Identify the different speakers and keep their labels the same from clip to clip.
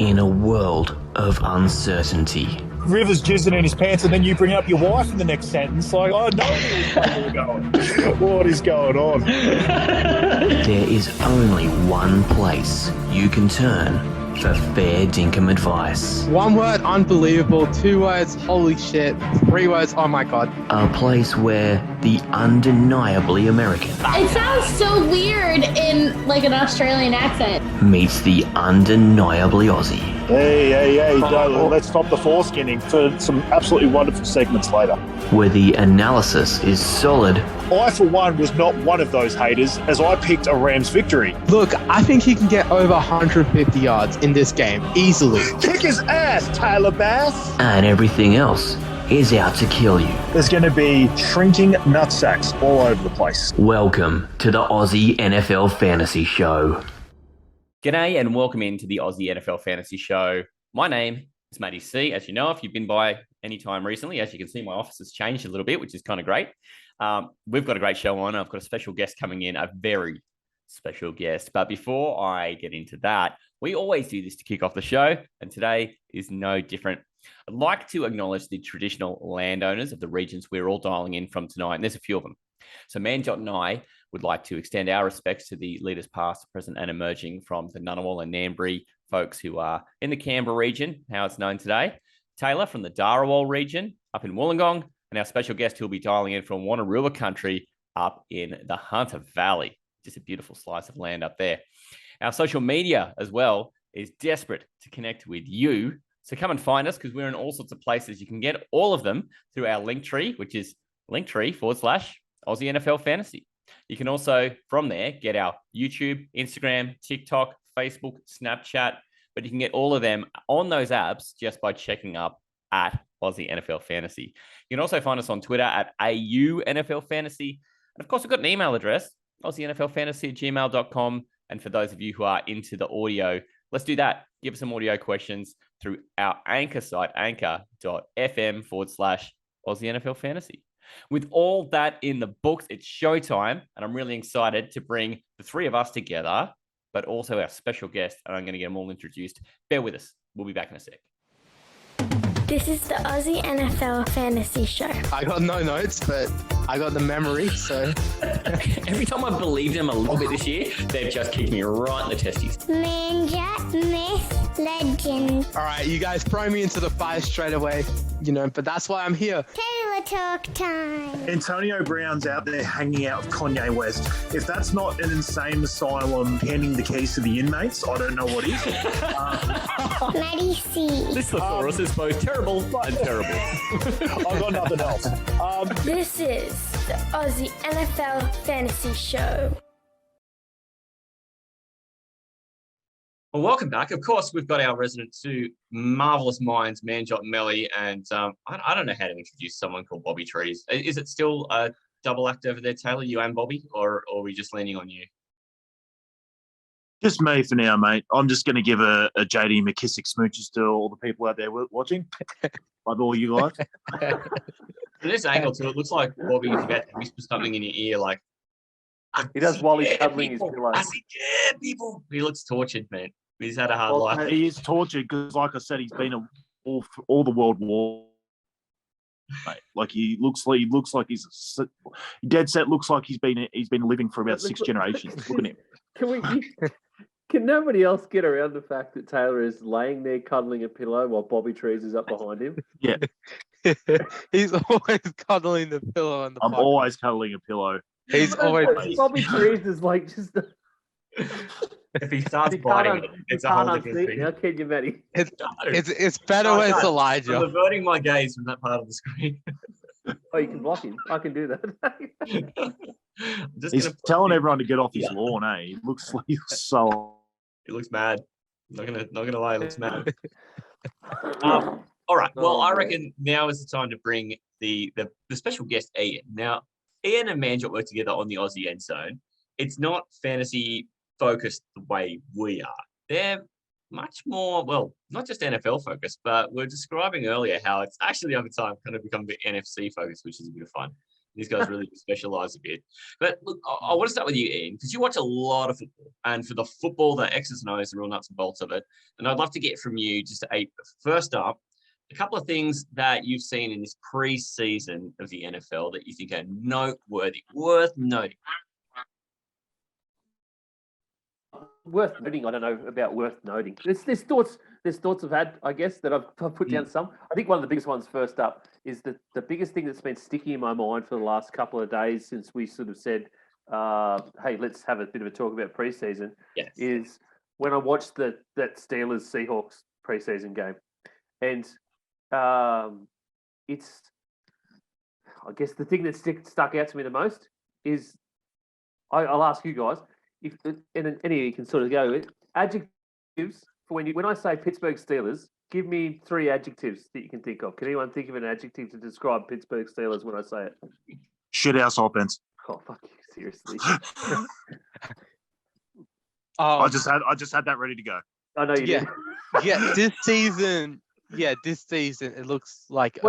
Speaker 1: In a world of uncertainty,
Speaker 2: Rivers jizzing in his pants, and then you bring up your wife in the next sentence. Like, I know where we're going. What is going on?
Speaker 1: there is only one place you can turn for fair dinkum advice.
Speaker 3: 1 word, unbelievable. 2 words, holy shit. 3 words, oh my god.
Speaker 1: A place where the undeniably American
Speaker 4: It sounds so weird in like an Australian accent.
Speaker 1: meets the undeniably Aussie.
Speaker 2: Hey, let's stop the foreskinning for some absolutely wonderful segments later.
Speaker 1: Where the analysis is solid
Speaker 2: I, for one, was not one of those haters, as I picked a Rams victory.
Speaker 3: Look, I think he can get over 150 yards in this game, easily.
Speaker 2: Kick his ass, Tyler Bass!
Speaker 1: and everything else is out to kill you.
Speaker 2: There's going to be shrinking nutsacks all over the place.
Speaker 1: Welcome to the Aussie NFL Fantasy Show.
Speaker 5: G'day and welcome into the Aussie NFL Fantasy Show. My name is Matty C. As you know, if you've been by any time recently, as you can see, my office has changed a little bit, which is kind of great. We've got a great show on. I've got a special guest coming in, a very special guest. But before I get into that, we always do this to kick off the show, and today is no different. I'd like to acknowledge the traditional landowners of the regions we're all dialing in from tonight, and there's a few of them. So Manjot and I would like to extend our respects to the leaders past, present, and emerging from the Ngunnawal and Ngambri folks who are in the Canberra region, how it's known today. Taylor from the Darawal region up in Wollongong, and our special guest who'll be dialing in from Wanneroo country up in the Hunter Valley. Just a beautiful slice of land up there. Our social media as well is desperate to connect with you. So come and find us because we're in all sorts of places. You can get all of them through our link tree, which is linktree/Aussie NFL Fantasy. You can also, from there, get our YouTube, Instagram, TikTok, Facebook, Snapchat, but you can get all of them on those apps just by checking up at Aussie NFL Fantasy. You can also find us on Twitter at AU NFL Fantasy. And of course, we've got an email address, AussieNFLFantasy@gmail.com. And for those of you who are into the audio, let's do that. Give us some audio questions through our Anchor site, anchor.fm/Aussie NFL Fantasy. With all that in the books, it's showtime, and I'm really excited to bring the three of us together, but also our special guest, and I'm going to get them all introduced. Bear with us. We'll be back in a sec.
Speaker 6: This is the Aussie NFL Fantasy Show.
Speaker 3: I got no notes, but I got the memory, so...
Speaker 5: Every time I've believed them a little bit this year, they've just kicked me right in the testes.
Speaker 6: Manjot, myth, legend.
Speaker 3: All right, you guys throw me into the fire straight away, but that's why I'm here.
Speaker 6: Taylor talk time.
Speaker 2: Antonio Brown's out there hanging out with Kanye West. If that's not an insane asylum handing the keys to the inmates, I don't know what is.
Speaker 6: Matty C.
Speaker 5: This thesaurus is both terrible and terrible.
Speaker 2: I've got nothing else.
Speaker 6: This is the Aussie NFL Fantasy Show.
Speaker 5: Well, welcome back. Of course, we've got our resident two marvelous minds, Manjot and Melly, and I don't know how to introduce someone called Bobby Trees. Is it still a double act over there, Taylor, you and Bobby, or are we just leaning on you?
Speaker 2: Just me for now, mate. I'm just going to give a JD McKissick smooches to all the people out there watching. Like all you guys.
Speaker 5: From this angle, too, it looks like Bobby is about to whisper something in your ear, like,
Speaker 7: He does while he's cuddling his pillow.
Speaker 5: I see people. He looks tortured, man. He's had a hard life.
Speaker 2: He is tortured because, like I said, he's been all the world war. Mate. Like he looks like he's dead set. Looks like he's been living for about 6 generations. Look at him.
Speaker 7: Can nobody else get around the fact that Taylor is laying there cuddling a pillow while Bobby Trees is up behind him?
Speaker 2: Yeah,
Speaker 3: He's always cuddling the pillow on the
Speaker 2: I'm always cuddling a pillow.
Speaker 3: He's always...
Speaker 7: Bobby Trees is like just...
Speaker 5: If he starts biting, it's a whole different thing.
Speaker 7: How can you, Matty?
Speaker 3: It's better when it's Elijah.
Speaker 5: I'm averting my gaze from that part of the screen.
Speaker 7: Oh, you can block him. I can do that.
Speaker 2: He's telling everyone to get off his lawn, eh? He looks so...
Speaker 5: He looks mad. Not gonna lie, he looks mad. All right. Well, I reckon now is the time to bring the special guest, Ian. Now, Ian and Manjot work together on the Aussie Endzone. It's not fantasy focused the way we are. They're much more, well, not just NFL focused, but we're describing earlier how it's actually over time kind of become a bit NFC focused, which is a bit of fun. These guys really specialise a bit. But look, I want to start with you, Ian, because you watch a lot of football. And for the football, the X's and O's, the real nuts and bolts of it. And I'd love to get from you just first up, a couple of things that you've seen in this pre-season of the NFL that you think are noteworthy, worth noting.
Speaker 7: Worth noting. I don't know about worth noting. There's thoughts I've had, I guess, that I've put down some. I think one of the biggest ones first up is the biggest thing that's been sticking in my mind for the last couple of days since we sort of said, hey, let's have a bit of a talk about preseason.
Speaker 5: Yes.
Speaker 7: Is when I watched that Steelers-Seahawks preseason game. And it's, I guess the thing that stuck out to me the most is, I'll ask you guys, if and any of you can sort of go with adjectives for when I say Pittsburgh Steelers, give me 3 adjectives that you can think of. Can anyone think of an adjective to describe Pittsburgh Steelers when I say it?
Speaker 2: Shithouse offense.
Speaker 7: Oh fuck you, seriously.
Speaker 2: I just had that ready to go.
Speaker 7: I know you did.
Speaker 3: Yeah, this season it looks like.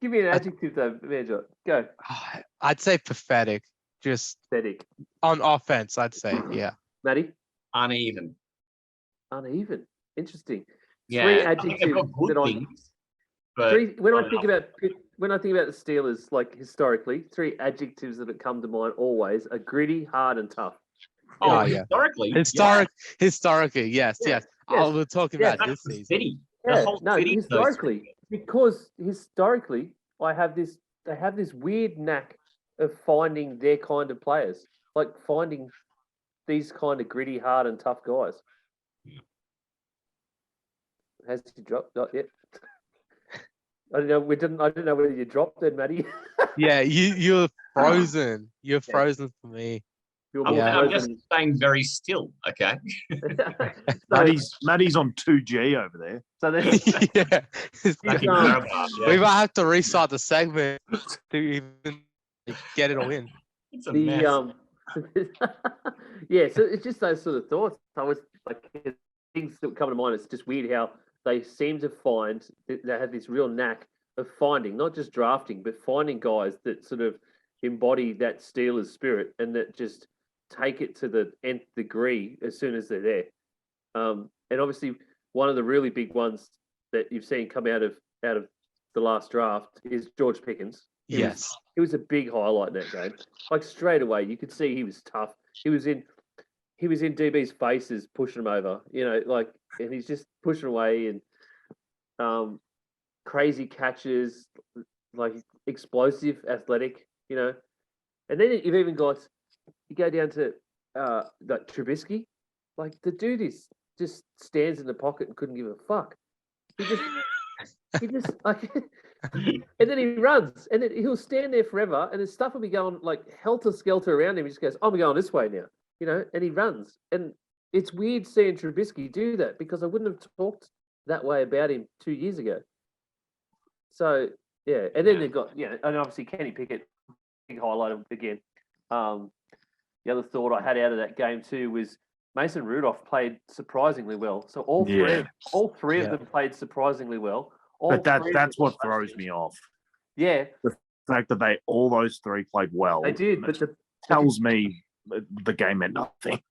Speaker 7: Give me an adjective though, Manjot. Go.
Speaker 3: I'd say pathetic. Just
Speaker 7: Pathetic.
Speaker 3: On offense, I'd say, yeah.
Speaker 7: Matty?
Speaker 5: Uneven.
Speaker 7: Interesting.
Speaker 5: Yeah,
Speaker 7: 3 adjectives
Speaker 5: when
Speaker 7: I think about the Steelers, like historically, 3 adjectives that have come to mind always are gritty, hard, and tough.
Speaker 5: Oh,
Speaker 3: yeah.
Speaker 5: Historically,
Speaker 3: yes. Oh, we're talking about this season.
Speaker 5: City.
Speaker 7: Historically, because historically, they have this weird knack of finding their kind of players, like finding these kind of gritty, hard, and tough guys. Has he dropped? Not yet. I don't know. I don't know whether you dropped it, Matty.
Speaker 3: Yeah, you're frozen. You're frozen for me.
Speaker 5: I'm just staying very still. Okay.
Speaker 2: Matty's on 2G over there.
Speaker 7: So
Speaker 3: we might have to restart the segment to even get it all in.
Speaker 5: It's a mess.
Speaker 7: So it's just those sort of thoughts. I was like, things that come to mind. It's just weird how they seem to find they have this real knack of finding, not just drafting, but finding guys that sort of embody that Steelers spirit and that just take it to the nth degree as soon as they're there. And obviously, one of the really big ones that you've seen come out of the last draft is George Pickens. He was a big highlight in that game. Like straight away, you could see he was tough. He was in DB's faces, pushing him over. And he's just pushing away and crazy catches, like explosive, athletic. And then you've even got you go down to like Trubisky, like the dude just stands in the pocket and couldn't give a fuck. He just like, and then he runs, and then he'll stand there forever, and his stuff will be going like helter skelter around him. He just goes, "I'm going this way now," and he runs. And it's weird seeing Trubisky do that because I wouldn't have talked that way about him 2 years ago. So yeah, and then they've got and obviously Kenny Pickett, big highlight again. The other thought I had out of that game too was Mason Rudolph played surprisingly well. So all three of them played surprisingly well.
Speaker 2: But that's what throws me off.
Speaker 7: Yeah.
Speaker 2: The fact that all those 3 played well.
Speaker 7: They did, but
Speaker 2: tells me the game meant nothing.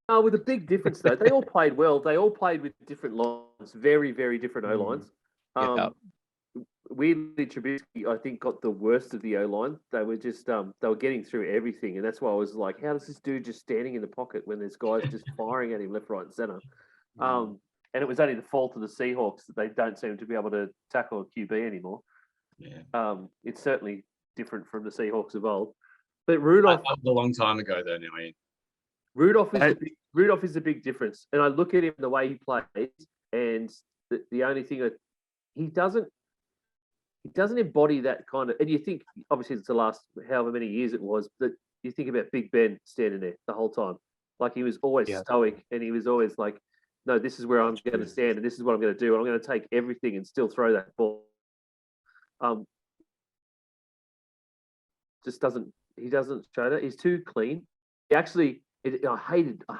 Speaker 7: With a big difference though. They all played well. They all played with different lines, very, very different O-lines. Weirdly, Trubisky, I think, got the worst of the O-line. They were just they were getting through everything, and that's why I was like, how does this dude just standing in the pocket when there's guys just firing at him left, right, and centre? And it was only the fault of the Seahawks that they don't seem to be able to tackle a QB anymore. Yeah. It's certainly different from the Seahawks of old. But Rudolph,
Speaker 5: that was a long time ago, though. Now, Ian.
Speaker 7: Rudolph is a big difference, and I look at him the way he plays, and the only thing that he doesn't embody that kind of. And you think, obviously, it's the last however many years it was, that you think about Big Ben standing there the whole time, like he was always stoic, and he was always like, "No, this is where I'm going to stand, and this is what I'm going to do, and I'm going to take everything and still throw that ball." He doesn't show that. He's too clean. He actually, I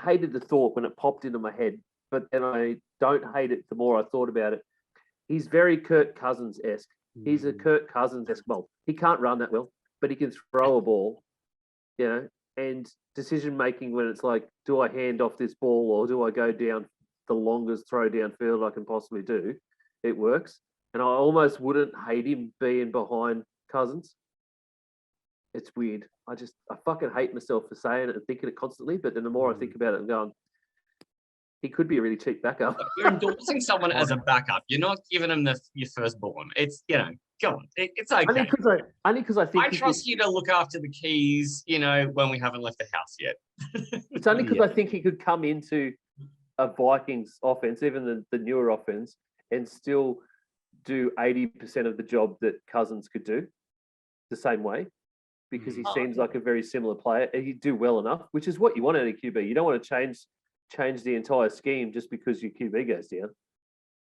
Speaker 7: hated the thought when it popped into my head, but then I don't hate it the more I thought about it. He's very Kirk Cousins-esque. He's a Kirk Cousins-esque. Well, he can't run that well, but he can throw a ball, and decision making when it's like, do I hand off this ball or do I go down the longest throw downfield I can possibly do? It works. And I almost wouldn't hate him being behind Cousins. It's weird. I fucking hate myself for saying it and thinking it constantly, but then the more I think about it, I'm going, he could be a really cheap backup.
Speaker 5: You're endorsing someone as a backup. You're not giving him your firstborn. It's, come on. It's okay.
Speaker 7: Only because I think
Speaker 5: I trust you to look after the keys, when we haven't left the house yet.
Speaker 7: It's only because I think he could come into a Vikings offense, even the newer offense, and still do 80% of the job that Cousins could do the same way, because he seems like a very similar player. And he'd do well enough, which is what you want out of QB. You don't want to change the entire scheme just because your QB goes down.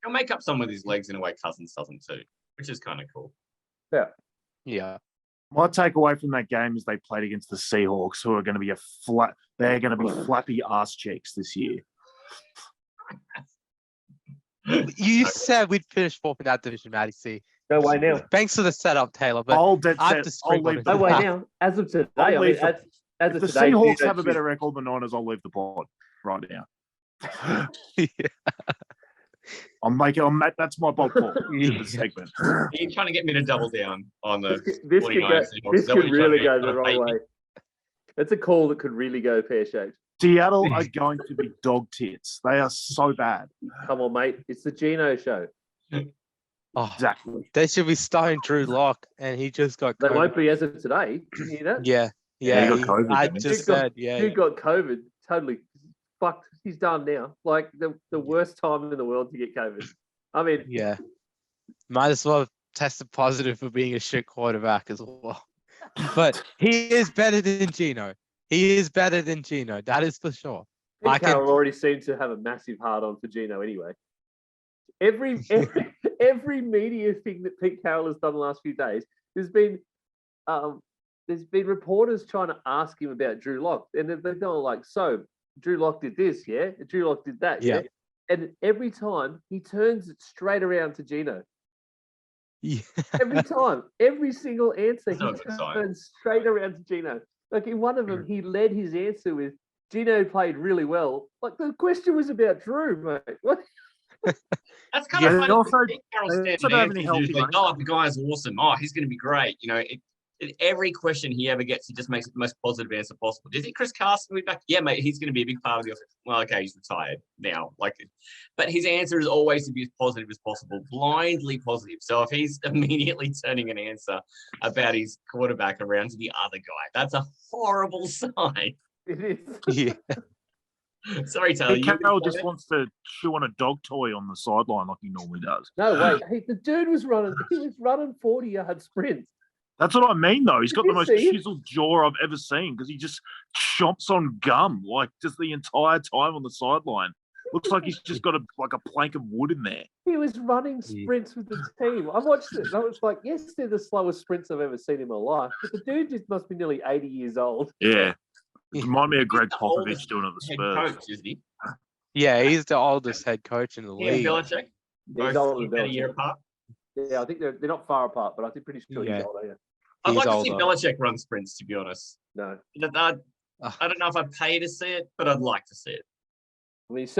Speaker 5: He'll make up some with his legs in a way Cousins doesn't too, which is kind of cool.
Speaker 3: Yeah.
Speaker 2: My takeaway from that game is they played against the Seahawks, who are going to be they're going to be flappy ass cheeks this year.
Speaker 3: You said we'd finish fourth in that division, Matty C.
Speaker 7: No way now.
Speaker 3: Thanks for the setup, Taylor. But
Speaker 2: I'll leave
Speaker 7: No way now. As of today,
Speaker 2: if
Speaker 7: of
Speaker 2: the
Speaker 7: today,
Speaker 2: Seahawks have a better record than Niners, I'll leave the pod right now. That's my bold call. The segment.
Speaker 5: Are you trying to get me to double down on the
Speaker 7: This
Speaker 5: 49ers?
Speaker 7: could really go the wrong way. It's a call that could really go pear-shaped.
Speaker 2: Seattle are going to be dog tits. They are so bad.
Speaker 7: Come on, mate. It's the Geno show.
Speaker 3: Oh,
Speaker 2: Exactly.
Speaker 3: they should be starting Drew Lock, and he just got
Speaker 7: They
Speaker 3: COVID.
Speaker 7: won't be as of today. Did you hear that?
Speaker 3: Yeah.
Speaker 2: He got COVID,
Speaker 3: I
Speaker 2: didn't he?
Speaker 3: just said, yeah.
Speaker 7: Dude got COVID. Totally fucked. He's done now. Like the worst time in the world to get COVID. I mean,
Speaker 3: Yeah. Might as well have tested positive for being a shit quarterback as well. But he is better than Geno. That is for sure.
Speaker 7: Pete Carroll already seemed to have a massive hard on for Geno anyway. Every media thing that Pete Carroll has done the last few days, there's been reporters trying to ask him about Drew Lock, and they're going like, "So Drew Lock did this, yeah? Drew Lock did that, yeah?" And every time he turns it straight around to Geno.
Speaker 3: Yeah.
Speaker 7: Every time, every single answer, he
Speaker 5: That's not a good
Speaker 7: turns straight around to Geno. Like in one of them, he led his answer with, "Geno played really well." Like the question was about Drew, mate. What?
Speaker 5: That's kind of funny.
Speaker 2: Also,
Speaker 5: Pete Carroll's
Speaker 2: they
Speaker 5: standard
Speaker 2: also don't have any
Speaker 5: answer is
Speaker 2: healthy
Speaker 5: usually,
Speaker 2: running
Speaker 5: "Oh, the guy's awesome. Oh, he's going to be great." Every question he ever gets, he just makes it the most positive answer possible. Do you think Chris Carson will be back? Yeah, mate, he's going to be a big part of the offense. Well, okay, he's retired now. But his answer is always to be as positive as possible, blindly positive. So if he's immediately turning an answer about his quarterback around to the other guy, that's a horrible sign.
Speaker 7: It is.
Speaker 3: Yeah.
Speaker 5: Sorry, Taylor.
Speaker 2: Pete Carroll just wants to chew on a dog toy on the sideline like he normally does.
Speaker 7: No, wait. The dude was running. He was running 40-yard sprints.
Speaker 2: That's what I mean, though. He's got
Speaker 7: Did
Speaker 2: the
Speaker 7: you
Speaker 2: most
Speaker 7: see it?
Speaker 2: chiseled jaw I've ever seen because he just chomps on gum just the entire time on the sideline. Looks like he's just got a plank of wood in there.
Speaker 7: He was running sprints with the team. I watched it. And I was like, yes, they're the slowest sprints I've ever seen in my life. But the dude just must be nearly 80 years old.
Speaker 2: Yeah. Remind me of Greg
Speaker 5: the
Speaker 2: Popovich
Speaker 5: oldest
Speaker 2: doing it at the
Speaker 5: head
Speaker 2: Spurs.
Speaker 5: coach, isn't he?
Speaker 3: Yeah, he's the oldest head coach in the
Speaker 5: Yeah,
Speaker 3: league.
Speaker 5: Belichick.
Speaker 7: He's
Speaker 5: Both
Speaker 7: older than
Speaker 5: about a year
Speaker 7: Belichick.
Speaker 5: apart.
Speaker 7: Yeah, I think they're not far apart, but I think pretty sure
Speaker 3: Yeah.
Speaker 7: he's older. Yeah.
Speaker 5: I'd
Speaker 3: He's
Speaker 5: like to see
Speaker 3: older.
Speaker 5: Belichick run sprints, to be honest.
Speaker 7: No.
Speaker 5: I don't know if I'd pay to see it, but I'd like to see it.
Speaker 7: I mean, he's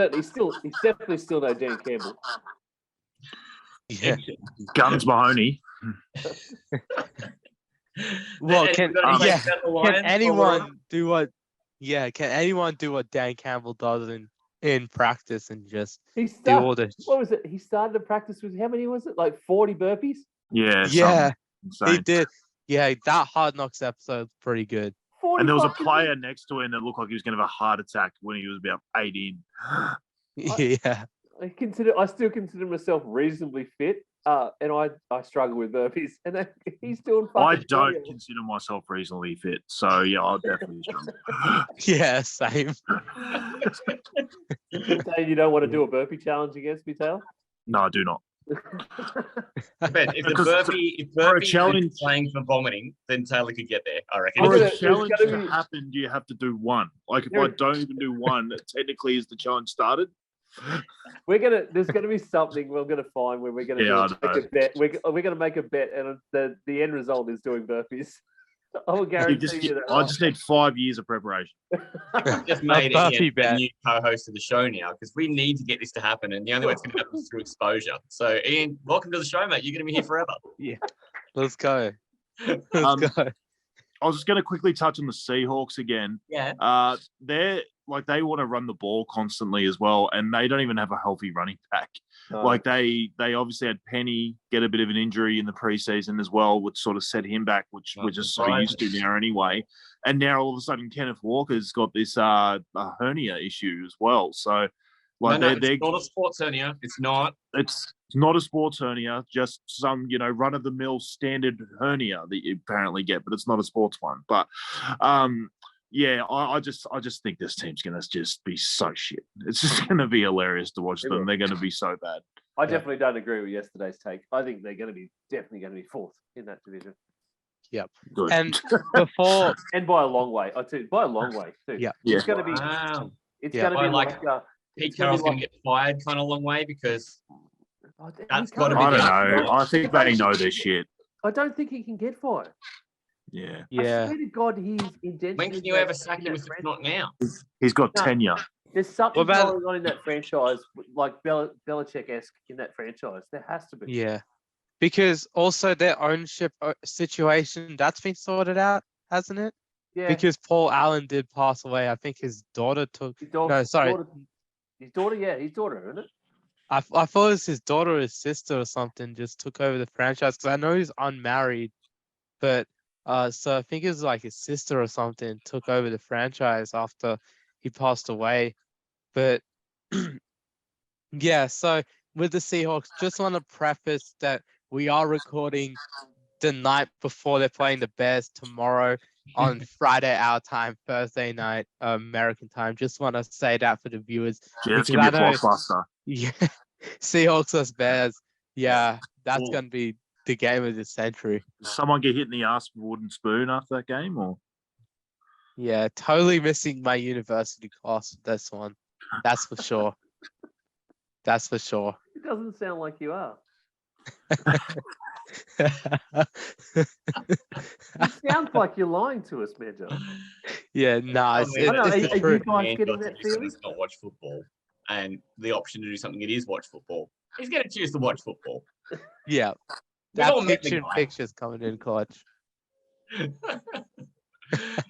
Speaker 7: definitely still no Dan Campbell.
Speaker 3: Yeah.
Speaker 2: Guns Mahoney.
Speaker 3: Well,
Speaker 5: And
Speaker 3: can
Speaker 5: you've got to play
Speaker 3: yeah,
Speaker 5: Seth
Speaker 3: can
Speaker 5: Lions or
Speaker 3: anyone do what? Yeah, can anyone do what Dan Campbell does in practice and just
Speaker 7: He
Speaker 3: do all
Speaker 7: started.
Speaker 3: the?
Speaker 7: What was it? He started to practice with how many was it? Like 40 burpees.
Speaker 2: Yeah.
Speaker 3: Yeah,
Speaker 2: something
Speaker 3: he
Speaker 2: insane.
Speaker 3: did. Yeah, that Hard Knocks episode's pretty good.
Speaker 7: 40
Speaker 2: And there was a
Speaker 7: fucking-
Speaker 2: player next to him that looked like he was going to have a heart attack when he was about 8 in.
Speaker 3: Yeah,
Speaker 7: I still consider myself reasonably fit, and I struggle with burpees, and he's doing.
Speaker 2: I
Speaker 7: fucking
Speaker 2: don't
Speaker 7: 40.
Speaker 2: consider myself reasonably fit. So, yeah, I'll definitely struggle.
Speaker 3: yeah, same.
Speaker 7: Saying you don't want to do a burpee challenge against me, Taylor?
Speaker 2: No, I do not.
Speaker 5: But if the
Speaker 2: Because
Speaker 5: Burpee
Speaker 2: for a
Speaker 5: is
Speaker 2: challenge-
Speaker 5: playing for vomiting, then Taylor could get there, I reckon.
Speaker 2: For
Speaker 7: gonna-
Speaker 2: a
Speaker 7: there's
Speaker 2: challenge
Speaker 7: gotta
Speaker 2: to
Speaker 7: be-
Speaker 2: happen, you have to do one. Like, if
Speaker 7: There-
Speaker 2: I don't even do one, technically, is the challenge started?
Speaker 7: There's gonna be something we're gonna find where we're gonna
Speaker 2: Yeah,
Speaker 7: make a bet. We're gonna make a bet, and the end result is doing burpees. I will
Speaker 2: You
Speaker 7: guarantee you that.
Speaker 2: I just need 5 years of preparation.
Speaker 5: Just
Speaker 3: A
Speaker 5: made
Speaker 3: Buffy
Speaker 5: Ian a
Speaker 3: bet.
Speaker 5: new co-host of the show now because we need to get this to happen, and the only way it's going to happen is through exposure. So, Ian, welcome to the show, mate. You're going to be here forever.
Speaker 3: Yeah. Let's go.
Speaker 2: Um,
Speaker 3: Let's go.
Speaker 2: I was just going to quickly touch on the Seahawks again.
Speaker 5: Yeah.
Speaker 2: They're like they want to run the ball constantly as well, and they don't even have a healthy running back.
Speaker 7: No.
Speaker 2: Like they obviously had Penny get a bit of an injury in the preseason as well, which sort of set him back, which we're just so used to now anyway. And now all of a sudden Kenneth Walker's got this a hernia issue as well. So like
Speaker 5: No, it's not a sports hernia. It's not.
Speaker 2: It's not a sports hernia, just some, run of the mill standard hernia that you apparently get, but it's not a sports one. But yeah, I just think this team's gonna just be so shit. It's just gonna be hilarious to watch them. They're gonna be so bad.
Speaker 7: I definitely don't agree with yesterday's take. I think they're definitely going to be fourth in that division.
Speaker 3: Yep.
Speaker 2: Good.
Speaker 3: And before
Speaker 7: And by a long way. By a long way too.
Speaker 3: Yeah.
Speaker 7: It's going to be.
Speaker 5: Wow.
Speaker 7: It's
Speaker 3: Yeah.
Speaker 7: going to be
Speaker 5: Like
Speaker 7: like.
Speaker 5: Pete Carroll's going to get fired kind of long way because
Speaker 7: Oh, he
Speaker 5: That's gotta
Speaker 7: can't.
Speaker 5: be
Speaker 2: I don't
Speaker 5: good.
Speaker 2: know. I think they know their shit.
Speaker 7: I don't think he can get fired.
Speaker 2: Yeah.
Speaker 7: I
Speaker 3: yeah.
Speaker 7: swear to God, he's indented.
Speaker 5: when can you ever sack him if it's not now?
Speaker 2: He's got
Speaker 7: No.
Speaker 2: tenure.
Speaker 7: There's something
Speaker 3: What about-
Speaker 7: going on in that franchise, like Belichick-esque in that franchise. There has to be.
Speaker 3: Yeah. Because also their ownership situation, that's been sorted out, hasn't it?
Speaker 7: Yeah.
Speaker 3: Because Paul Allen did pass away. I think his daughter took.
Speaker 7: His daughter,
Speaker 3: No, sorry.
Speaker 7: His daughter, yeah, his daughter, isn't it?
Speaker 3: I thought it was his daughter or his sister or something just took over the franchise because I know he's unmarried, but so I think it was like his sister or something took over the franchise after he passed away. But yeah, so with the Seahawks, just want to preface that we are recording the night before they're playing the Bears tomorrow on Friday our time, Thursday night American time. Just want to say that for the viewers.
Speaker 2: Yeah, it's
Speaker 3: Because
Speaker 2: gonna be a
Speaker 3: I know-
Speaker 2: blockbuster.
Speaker 3: Yeah, Seahawks vs Bears. Yeah, that's
Speaker 2: Cool.
Speaker 3: gonna be the game of the century.
Speaker 2: Does someone get hit in the ass with a wooden spoon after that game, or
Speaker 3: Yeah, totally missing my university class with this one. That's for sure. That's for sure.
Speaker 7: It doesn't sound like you are. It sounds like you're lying to us, Manjot.
Speaker 3: Yeah, nah, it's,
Speaker 5: I don't know,
Speaker 3: it's
Speaker 7: are
Speaker 3: the
Speaker 7: you
Speaker 3: truth.
Speaker 7: guys
Speaker 5: Man,
Speaker 7: getting
Speaker 5: got to
Speaker 7: that
Speaker 5: do something
Speaker 7: feeling?
Speaker 5: that's not watch football, and the option to do something it is watch football. He's going to choose to watch football.
Speaker 3: Yeah,
Speaker 5: We've
Speaker 3: that
Speaker 5: all met the
Speaker 3: picture in
Speaker 5: guy.
Speaker 3: pictures coming in clutch.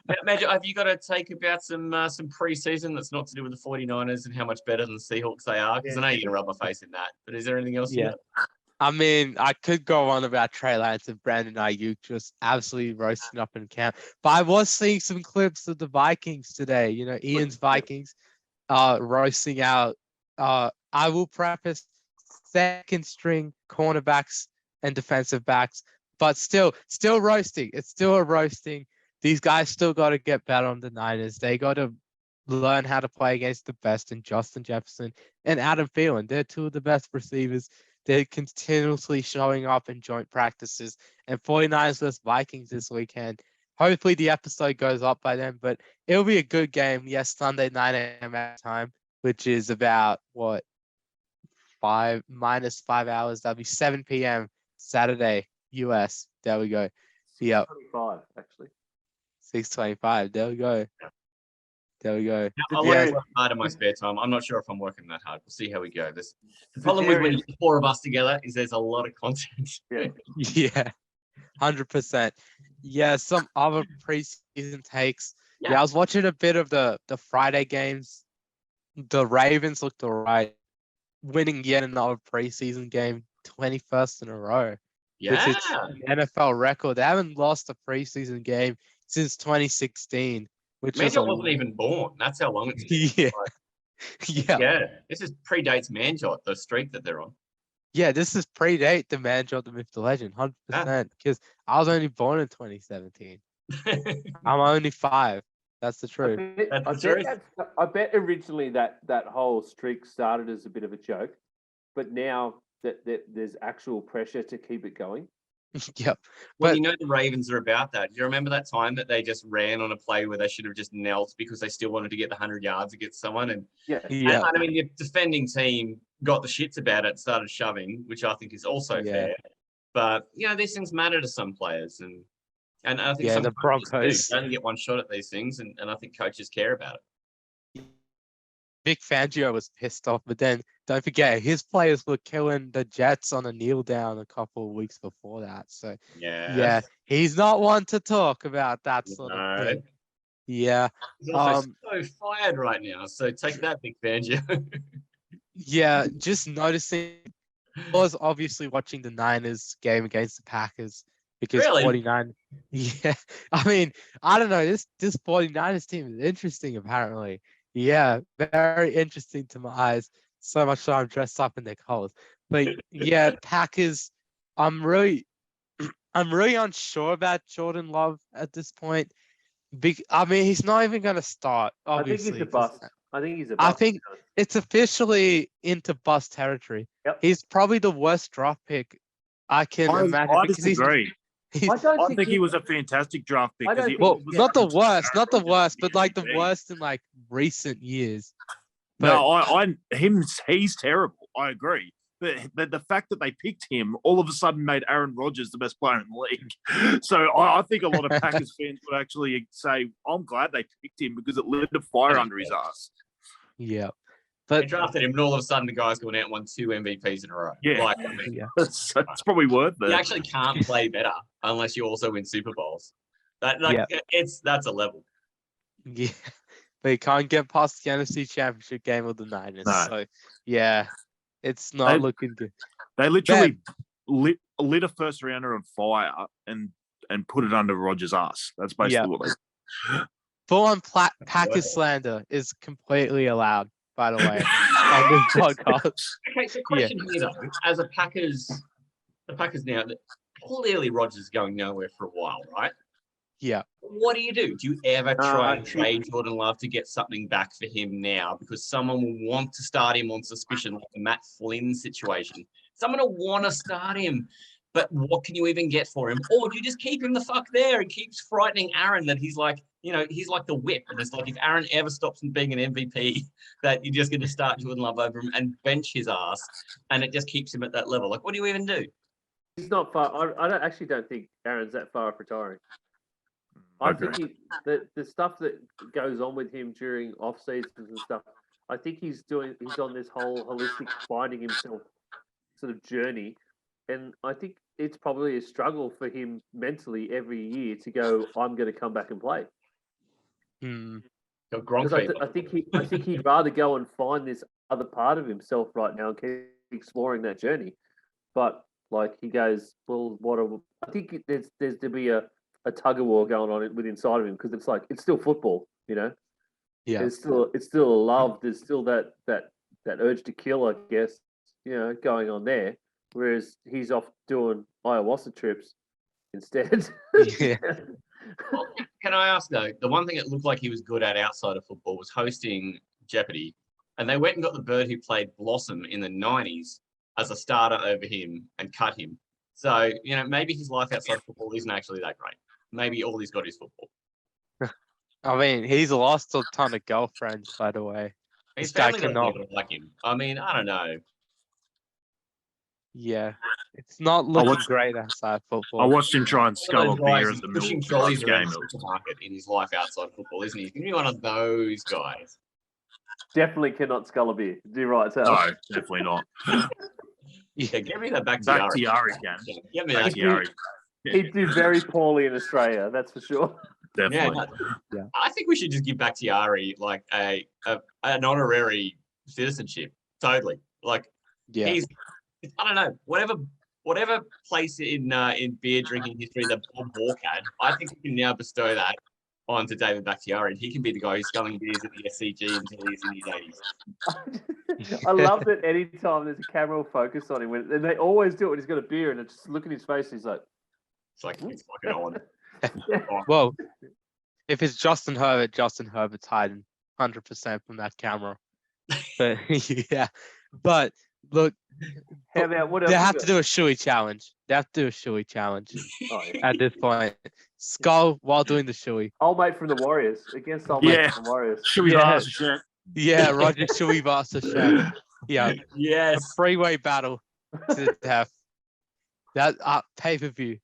Speaker 5: Now, Manjot, have you got a take about some preseason that's not to do with the 49ers and how much better than the Seahawks they are? Because I know you're going to rub my face in that. But is there anything else? you
Speaker 3: Yeah.
Speaker 5: got?
Speaker 3: I mean, I could go on about Trey Lance and Brandon Ayuk just absolutely roasting up in camp. But I was seeing some clips of the Vikings today. You know, Ian's Vikings roasting out. I will preface second string cornerbacks and defensive backs, but still roasting. It's still a roasting. These guys still got to get better on the Niners. They got to learn how to play against the best in Justin Jefferson and Adam Thielen. They're two of the best receivers. They're continuously showing up in joint practices. And 49ers vs Vikings this weekend. Hopefully the episode goes up by then, but it'll be a good game. Yes, Sunday 9 a.m. at time, which is about what, 5 minus 5 hours. That'll be 7 p.m. Saturday, US. There we go. Yeah,
Speaker 7: 25, actually.
Speaker 3: 6:25. There we go. There we go.
Speaker 5: I
Speaker 3: Yeah.
Speaker 5: work hard in my spare time. I'm not sure if I'm working that hard. We'll see how we go. The problem with when the four of us together is there's a lot of content.
Speaker 7: Yeah.
Speaker 3: Yeah, 100%. Yeah, some other preseason takes. Yeah,
Speaker 5: Yeah.
Speaker 3: I was watching a bit of the Friday games. The Ravens looked all right, winning yet another preseason game, 21st in a row,
Speaker 5: Yeah.
Speaker 3: which is an NFL record. They haven't lost a preseason game since 2016, which is
Speaker 5: Manjot wasn't even born. That's how long it's been.
Speaker 3: yeah, yeah,
Speaker 5: Yeah. This is predates Manjot, the streak that they're on.
Speaker 3: yeah. This is predate the Manjot, the myth, the legend, 100%. Because I was only born in 2017. I'm only 5. That's the truth.
Speaker 7: I bet originally that whole streak started as a bit of a joke, but now that there's actual pressure to keep it going.
Speaker 3: Yep.
Speaker 5: Well,
Speaker 3: But-
Speaker 5: you know the Ravens are about that. Do you remember that time that they just ran on a play where they should have just knelt because they still wanted to get the 100 yards against someone? And,
Speaker 7: Yeah.
Speaker 3: Yeah.
Speaker 5: and I mean, the defending team got the shits about it, started shoving, which I think is also
Speaker 3: Yeah.
Speaker 5: fair. But, you know, these things matter to some players. And And I think
Speaker 3: Yeah,
Speaker 5: some
Speaker 3: the
Speaker 5: coaches do.
Speaker 3: Broncos.
Speaker 5: They only get one shot at these things, and I think coaches care about it.
Speaker 3: Vic Fangio was pissed off, but then don't forget his players were killing the Jets on a kneel down a couple of weeks before that. So yeah, he's not one to talk about that sort of thing. Yeah.
Speaker 5: He's also so fired right now. So take that, Big Fangio.
Speaker 3: Yeah, just noticing. I was obviously watching the Niners game against the Packers because
Speaker 5: Really?
Speaker 3: 49. Yeah, I mean, I don't know. This 49ers team is interesting, apparently. Yeah, very interesting to my eyes. So much so I'm dressed up in their colors. But yeah, Packers. I'm really unsure about Jordan Love at this point. I mean, he's not even going to start. Obviously,
Speaker 7: I think he's a bust. I think he's a
Speaker 3: I
Speaker 7: bust.
Speaker 3: think it's officially into bust territory.
Speaker 7: Yep.
Speaker 3: He's probably the worst draft pick I can imagine.
Speaker 2: I disagree. I think he was a fantastic draft pick.
Speaker 3: Not the worst, but like the worst in like recent years.
Speaker 2: But, he's terrible. I agree. But the fact that they picked him all of a sudden made Aaron Rodgers the best player in the league. So I think a lot of Packers fans would actually say, I'm glad they picked him because it lit a fire under his ass.
Speaker 3: Yeah.
Speaker 5: They drafted him, and all of a sudden the guy's gone out and won 2 MVPs in a row.
Speaker 2: Yeah. That's probably worth it.
Speaker 5: You actually can't play better unless you also win Super Bowls. That's a level.
Speaker 3: Yeah. But you can't get past the NFC Championship game with the Niners.
Speaker 2: No.
Speaker 3: So yeah, it's not looking good.
Speaker 2: They literally lit a first rounder on fire and put it under Rodgers' ass. That's basically what they.
Speaker 3: Full-on Packers slander is completely allowed, by the way, on this podcast.
Speaker 5: Okay, so question here, though. As the Packers now, clearly Rodgers is going nowhere for a while, right?
Speaker 3: Yeah.
Speaker 5: What do? Do you ever try and trade Jordan Love to get something back for him now? Because someone will want to start him on suspicion, like the Matt Flynn situation. Someone will want to start him. But what can you even get for him? Or do you just keep him the fuck there and keeps frightening Aaron that he's like, he's like the whip. And it's like if Aaron ever stops from being an MVP, that you're just going to start Jordan Love over him and bench his ass. And it just keeps him at that level. Like, what do you even do?
Speaker 7: He's not far. I don't think Aaron's that far off retiring. I think the stuff that goes on with him during off seasons and stuff, I think he's on this whole holistic finding himself sort of journey. And I think it's probably a struggle for him mentally every year to go, I'm going to come back and play. Because I think he'd rather go and find this other part of himself right now and keep exploring that journey. But like he goes, well, I think there's to be a tug of war going on with inside of him because it's like it's still football, Yeah. It's still a love. There's still that urge to kill, I guess, going on there. Whereas he's off doing ayahuasca trips instead.
Speaker 3: Yeah.
Speaker 5: Well, can I ask though? The one thing it looked like he was good at outside of football was hosting Jeopardy, and they went and got the bird who played Blossom in the '90s as a starter over him and cut him. So maybe his life outside of football isn't actually that great. Maybe all he's got is football.
Speaker 3: I mean, he's lost a ton of girlfriends, by the way.
Speaker 5: His family doesn't like him. I mean, I don't know.
Speaker 3: Yeah, it's not looking great outside football.
Speaker 2: I watched him try and scull a beer at the middle
Speaker 5: pushing
Speaker 2: of the
Speaker 5: trolleys
Speaker 2: game.
Speaker 5: around the supermarket in his life outside football, isn't he? He's going to be one of those guys.
Speaker 7: Definitely cannot scull a beer. Do right, Sal.
Speaker 2: No, definitely not.
Speaker 5: Yeah, give me that back to
Speaker 2: Yari, can.
Speaker 5: Give me that.
Speaker 2: Yari.
Speaker 7: He'd do very poorly in Australia, that's for sure.
Speaker 2: Definitely.
Speaker 3: Yeah.
Speaker 5: I think we should just give Bakhtiari like an honorary citizenship. Totally. Like he's, I don't know, whatever place in beer drinking history that Bob Hawke had, I think we can now bestow that onto David Bakhtiari, and he can be the guy who's sculling beers at the SCG until he's in his 80s.
Speaker 7: I love that any time there's a camera will focus on him, and they always do it when he's got a beer, and it's just look at his face, and he's like,
Speaker 5: it's like it's fucking on.
Speaker 3: Well, if it's Justin Herbert's hiding 100% from that camera. But yeah, but look,
Speaker 7: how about what else?
Speaker 3: They have to do a shoey challenge. At this point. Skull while doing the shoey.
Speaker 7: Old mate from the Warriors against old mate from the Warriors.
Speaker 2: Shoey Vasa.
Speaker 3: Yeah, Roger Shoey Vasa Shaq. Yeah.
Speaker 5: Yes.
Speaker 3: A freeway battle to the death. That pay-per-view.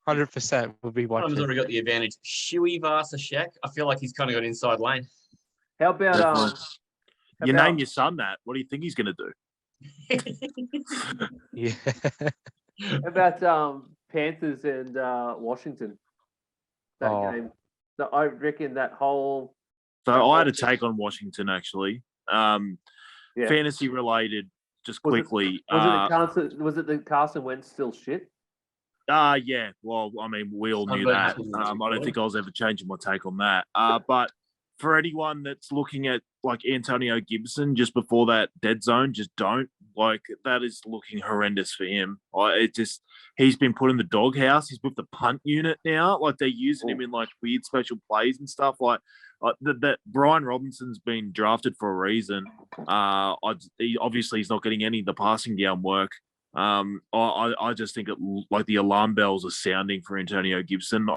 Speaker 3: 100% would be
Speaker 5: Tom's
Speaker 3: watching.
Speaker 5: already got the advantage. Shuey versus Shaq. I feel like he's kind of got inside lane.
Speaker 7: How about
Speaker 2: Definitely.
Speaker 7: how
Speaker 2: You
Speaker 7: about-
Speaker 2: name your son that. What do you think he's going to do?
Speaker 3: Yeah.
Speaker 7: How about Panthers and Washington? That
Speaker 3: Oh.
Speaker 7: game. So I reckon that whole
Speaker 2: So I had a take on Washington, actually.
Speaker 7: Yeah.
Speaker 2: Fantasy related, just
Speaker 7: Was it-
Speaker 2: quickly.
Speaker 7: was it the Carson Wentz still shit?
Speaker 2: Yeah. Well, I mean, we all knew that. I don't think I was ever changing my take on that. But for anyone that's looking at like Antonio Gibson just before that dead zone, just don't. Like, that is looking horrendous for him. He's been put in the doghouse. He's with the punt unit now. Like, they're using him in like weird special plays and stuff. Like that Brian Robinson's been drafted for a reason. Obviously he's not getting any of the passing down work. I just think like the alarm bells are sounding for Antonio Gibson.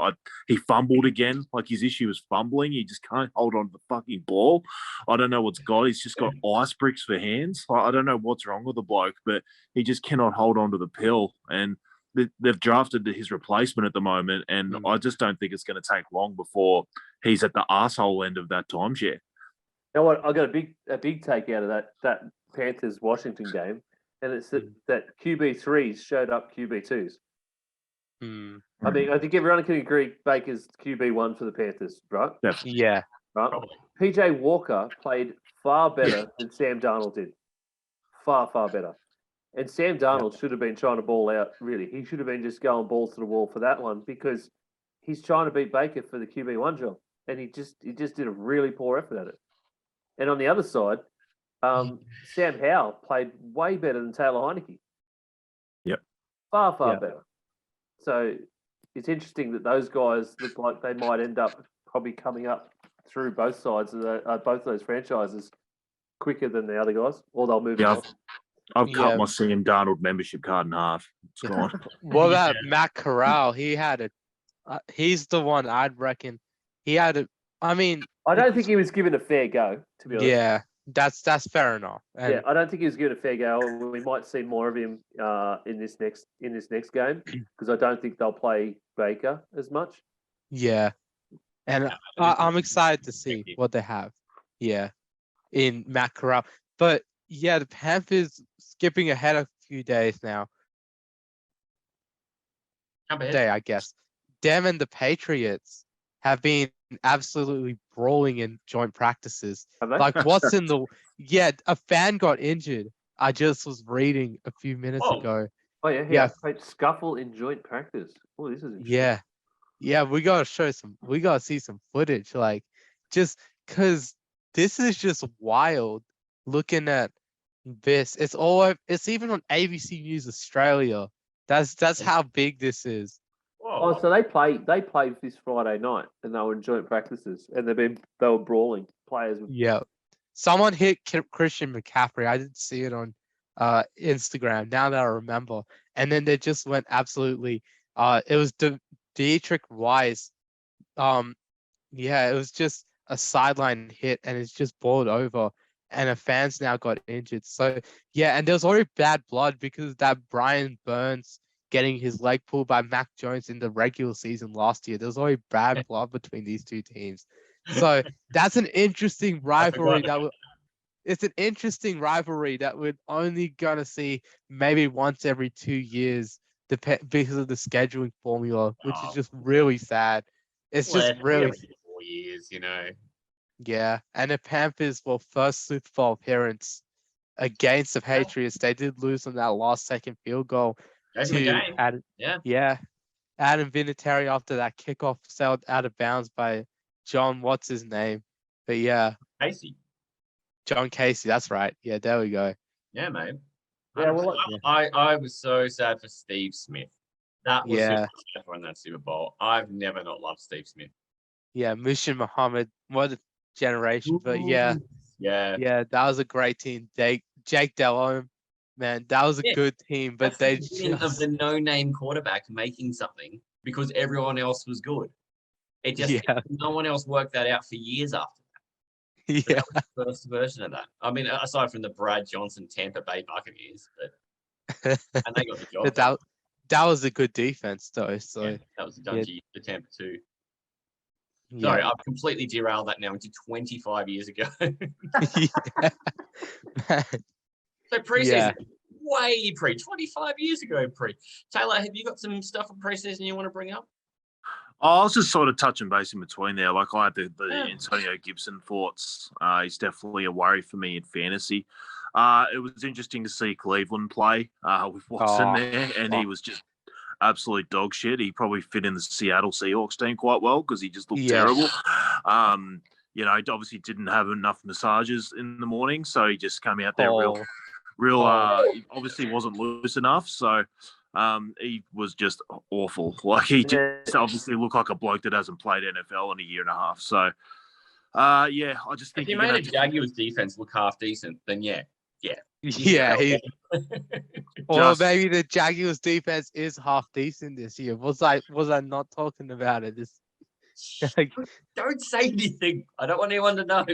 Speaker 2: He fumbled again. Like, his issue is fumbling. He just can't hold on to the fucking ball. I don't know what's got. He's just got ice bricks for hands. I don't know what's wrong with the bloke, but he just cannot hold on to the pill. And they've drafted his replacement at the moment, and I just don't think it's going to take long before he's at the arsehole end of that timeshare.
Speaker 7: You know what? I got a big take out of that Panthers Washington game, and it's that QB3s showed up QB2s. I mean, I think everyone can agree Baker's QB1 for the Panthers, right?
Speaker 3: Yeah.
Speaker 7: Right. PJ Walker played far better than Sam Darnold did. Far, far better. And Sam Darnold should have been trying to ball out, really. He should have been just going balls to the wall for that one, because he's trying to beat Baker for the QB1 job. And he just did a really poor effort at it. And on the other side, Sam Howell played way better than Taylor Heineke.
Speaker 2: Yep.
Speaker 7: Far, far better. So it's interesting that those guys look like they might end up probably coming up through both sides of both those franchises quicker than the other guys, or they'll move on.
Speaker 2: I've cut my Sam Darnold membership card in half. It's gone.
Speaker 3: What about Matt Corral? He's the one I'd reckon. I mean,
Speaker 7: I don't think he was given a fair go, to be honest.
Speaker 3: Yeah, that's fair enough. And
Speaker 7: I don't think he was given a fair go. We might see more of him in this next game, because I don't think they'll play Baker as much.
Speaker 3: Yeah, and I'm excited to see what they have. Yeah, in Matt Corral. But yeah, the Panthers skipping ahead a few days now. I guess. Them and the Patriots have been absolutely brawling in joint practices. Like, what's in the... Yeah, a fan got injured. I just was reading a few minutes ago.
Speaker 7: Oh, yeah. Scuffle in joint practice. Oh, this is interesting.
Speaker 3: Yeah, we got to see some footage. Like, just because this is just wild looking at this. It's even on ABC News Australia. That's how big this is.
Speaker 7: Oh, so they played this Friday night, and they were in joint practices, and they were brawling players.
Speaker 3: Yeah, someone hit Christian McCaffrey. I didn't see it on Instagram. Now that I remember, and then they just went absolutely. It was Dietrich Weiss. It was just a sideline hit, and it's just balled over, and a fan's now got injured. So yeah, and there's already bad blood because of that Brian Burns getting his leg pulled by Mac Jones in the regular season last year. There's already bad blood between these two teams. So that's an interesting rivalry it's an interesting rivalry that we're only gonna see maybe once every 2 years, because of the scheduling formula, which is just really sad. It's just really
Speaker 5: 4 years, you know.
Speaker 3: Yeah, and the Panthers were first Super Bowl appearance against the Patriots. They did lose on that last second field goal. Adam Vinatieri after that kickoff sailed out of bounds by John, what's his name? But yeah. John Casey, that's right. Yeah, there we go.
Speaker 5: Yeah, mate.
Speaker 7: Yeah,
Speaker 5: I was so sad for Steve Smith. That was sad for in that Super Bowl. I've never not loved Steve Smith.
Speaker 3: Yeah, Mushin Muhammad, what a generation. But yeah, that was a great team. Jake Delhomme. Man, that was a good team, but they just...
Speaker 5: of the no-name quarterback making something because everyone else was good. It just no one else worked that out for years after that.
Speaker 3: Yeah,
Speaker 5: that was the first version of that. I mean, aside from the Brad Johnson Tampa Bay Buccaneers, but and they got the job.
Speaker 3: that was a good defense though. So
Speaker 5: Yeah, that was a Dungey, the Tampa 2.
Speaker 3: yeah.
Speaker 5: Sorry, I've completely derailed that now into 25 years ago.
Speaker 3: Yeah.
Speaker 5: So preseason,
Speaker 3: Yeah.
Speaker 5: way pre, 25 years ago pre. Taylor, have you got some stuff on preseason you want to bring up?
Speaker 2: I was just sort of touching base in between there. Like I had the
Speaker 5: Yeah.
Speaker 2: Antonio Gibson thoughts. He's definitely a worry for me in fantasy. It was interesting to see Cleveland play with Watson there, and he was just absolute dog shit. He probably fit in the Seattle Seahawks team quite well because he just looked terrible. He obviously didn't have enough massages in the morning, so he just came out there real. He obviously wasn't loose enough, so he was just awful. Like he just obviously looked like a bloke that hasn't played NFL in a year and a half. So I just think
Speaker 5: if you made a Jaguars defense look half decent, then yeah.
Speaker 3: Or maybe the Jaguars defense is half decent this year. Was I not talking about it?
Speaker 5: Don't say anything. I don't want anyone to know.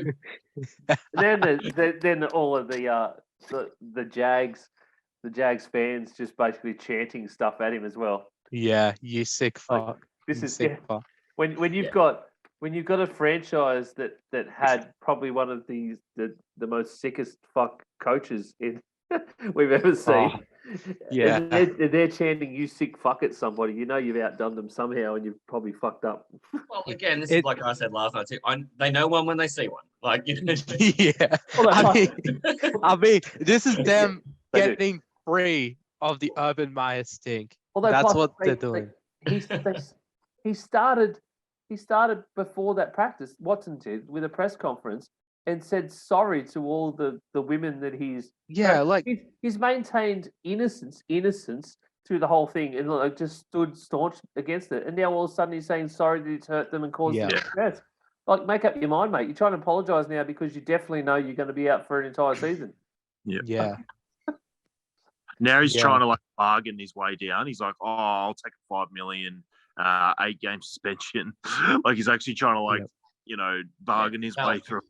Speaker 7: then all of the Jags fans just basically chanting stuff at him as well.
Speaker 3: Yeah, you sick fuck.
Speaker 7: Fuck. When you've got a franchise that had probably one of the most sickest fuck coaches we've ever seen.
Speaker 3: Yeah.
Speaker 7: And they're chanting "you sick fuck" at somebody. You know you've outdone them somehow, and you've probably fucked up.
Speaker 5: Well, again, this is like I said last night too. They know one when they see one. Like, you know.
Speaker 3: Yeah. I mean, this is them getting free of the Urban Meyer stink. That's what they're doing.
Speaker 7: He started before that practice. Watson did with a press conference and said sorry to all the women that he's he's maintained innocence through the whole thing and just stood staunch against it. And now all of a sudden he's saying sorry that it's hurt them and caused them stress. Like, make up your mind, mate. You're trying to apologise now because you definitely know you're going to be out for an entire season.
Speaker 3: Yeah.
Speaker 2: Now he's trying to bargain his way down. He's like, I'll take a $5 million, 8-game suspension. Like he's actually trying to bargain his way through.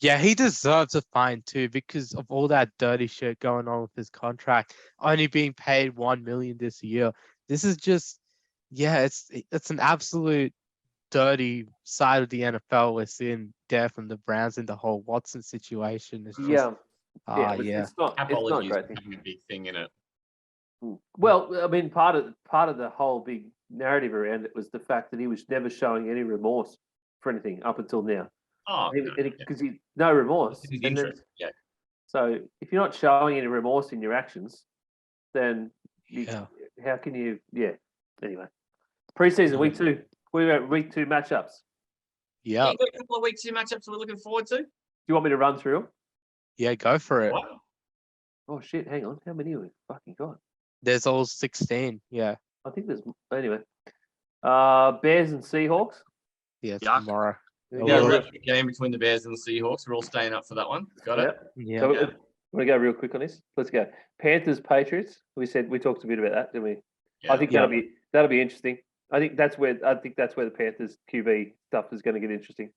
Speaker 3: Yeah, he deserves a fine too because of all that dirty shit going on with his contract. Only being paid $1 million this year. This is just, it's an absolute dirty side of the NFL we're seeing there from the Browns in the whole Watson situation. It's just,
Speaker 7: it's not a great thing.
Speaker 5: A big thing in it.
Speaker 7: Well, I mean, part of the whole big narrative around it was the fact that he was never showing any remorse for anything up until now. Because he no remorse. So if you're not showing any remorse in your actions, then how can you? Yeah. Anyway, preseason week 2. We're at week 2 matchups.
Speaker 3: Yeah.
Speaker 5: You got a couple of week 2 matchups we're looking forward to.
Speaker 7: Do you want me to run through them?
Speaker 3: Yeah, go for it.
Speaker 5: Wow.
Speaker 7: Oh shit! Hang on, how many have we fucking got?
Speaker 3: There's all 16. Yeah.
Speaker 7: I think there's anyway. Bears and Seahawks.
Speaker 3: Yeah, tomorrow.
Speaker 5: Game between the Bears and the Seahawks. We're all staying up for that one. Got it.
Speaker 3: Yeah.
Speaker 7: So want to go real quick on this? Let's go. Panthers, Patriots. We talked a bit about that, didn't we?
Speaker 5: Yeah.
Speaker 7: I think that'll be interesting. I think that's where the Panthers QB stuff is going to get interesting.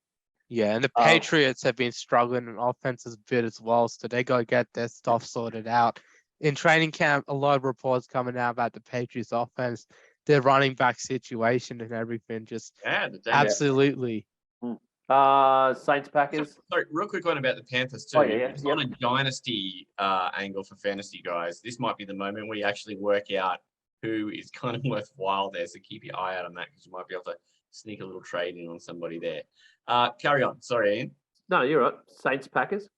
Speaker 3: Yeah, and the Patriots have been struggling in offenses a bit as well, so they got to get their stuff sorted out. In training camp, a lot of reports coming out about the Patriots offense, their running back situation and everything. Just absolutely.
Speaker 7: Saints, Packers.
Speaker 5: Sorry, real quick one about the Panthers too. It's on a dynasty angle for fantasy guys. This might be the moment where you actually work out who is kind of worthwhile there. So keep your eye out on that because you might be able to sneak a little trade in on somebody there. Carry on. Sorry, Ian.
Speaker 7: No, you're right. Saints, Packers.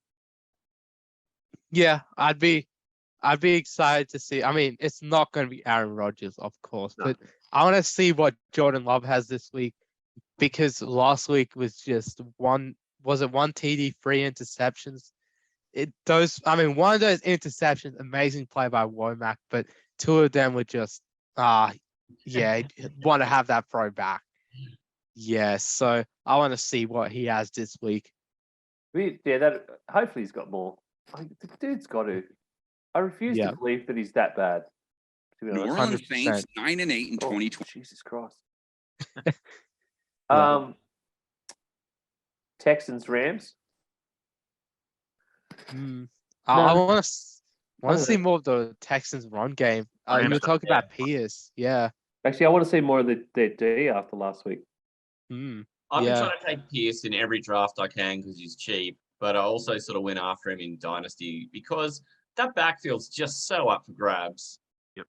Speaker 3: Yeah, I'd be excited to see. I mean, it's not going to be Aaron Rodgers, of course, but I want to see what Jordan Love has this week because last week was just one TD, 3 interceptions. One of those interceptions, amazing play by Womack, but 2 of them were just, want to have that throw back. Yeah, so I want to see what he has this week.
Speaker 7: Hopefully he's got more. The dude's got to. I refuse to believe that he's that bad. To be honest.
Speaker 8: New Orleans Saints 9-8 in 2020.
Speaker 7: Jesus Christ. Texans, Rams.
Speaker 3: I want I want to see more of the Texans' run game. You were talking about Pierce. Yeah.
Speaker 7: Actually, I want to see more of their D after last week.
Speaker 5: I've been trying to take Pierce in every draft I can because he's cheap, but I also sort of went after him in Dynasty because that backfield's just so up for grabs.
Speaker 2: Yep.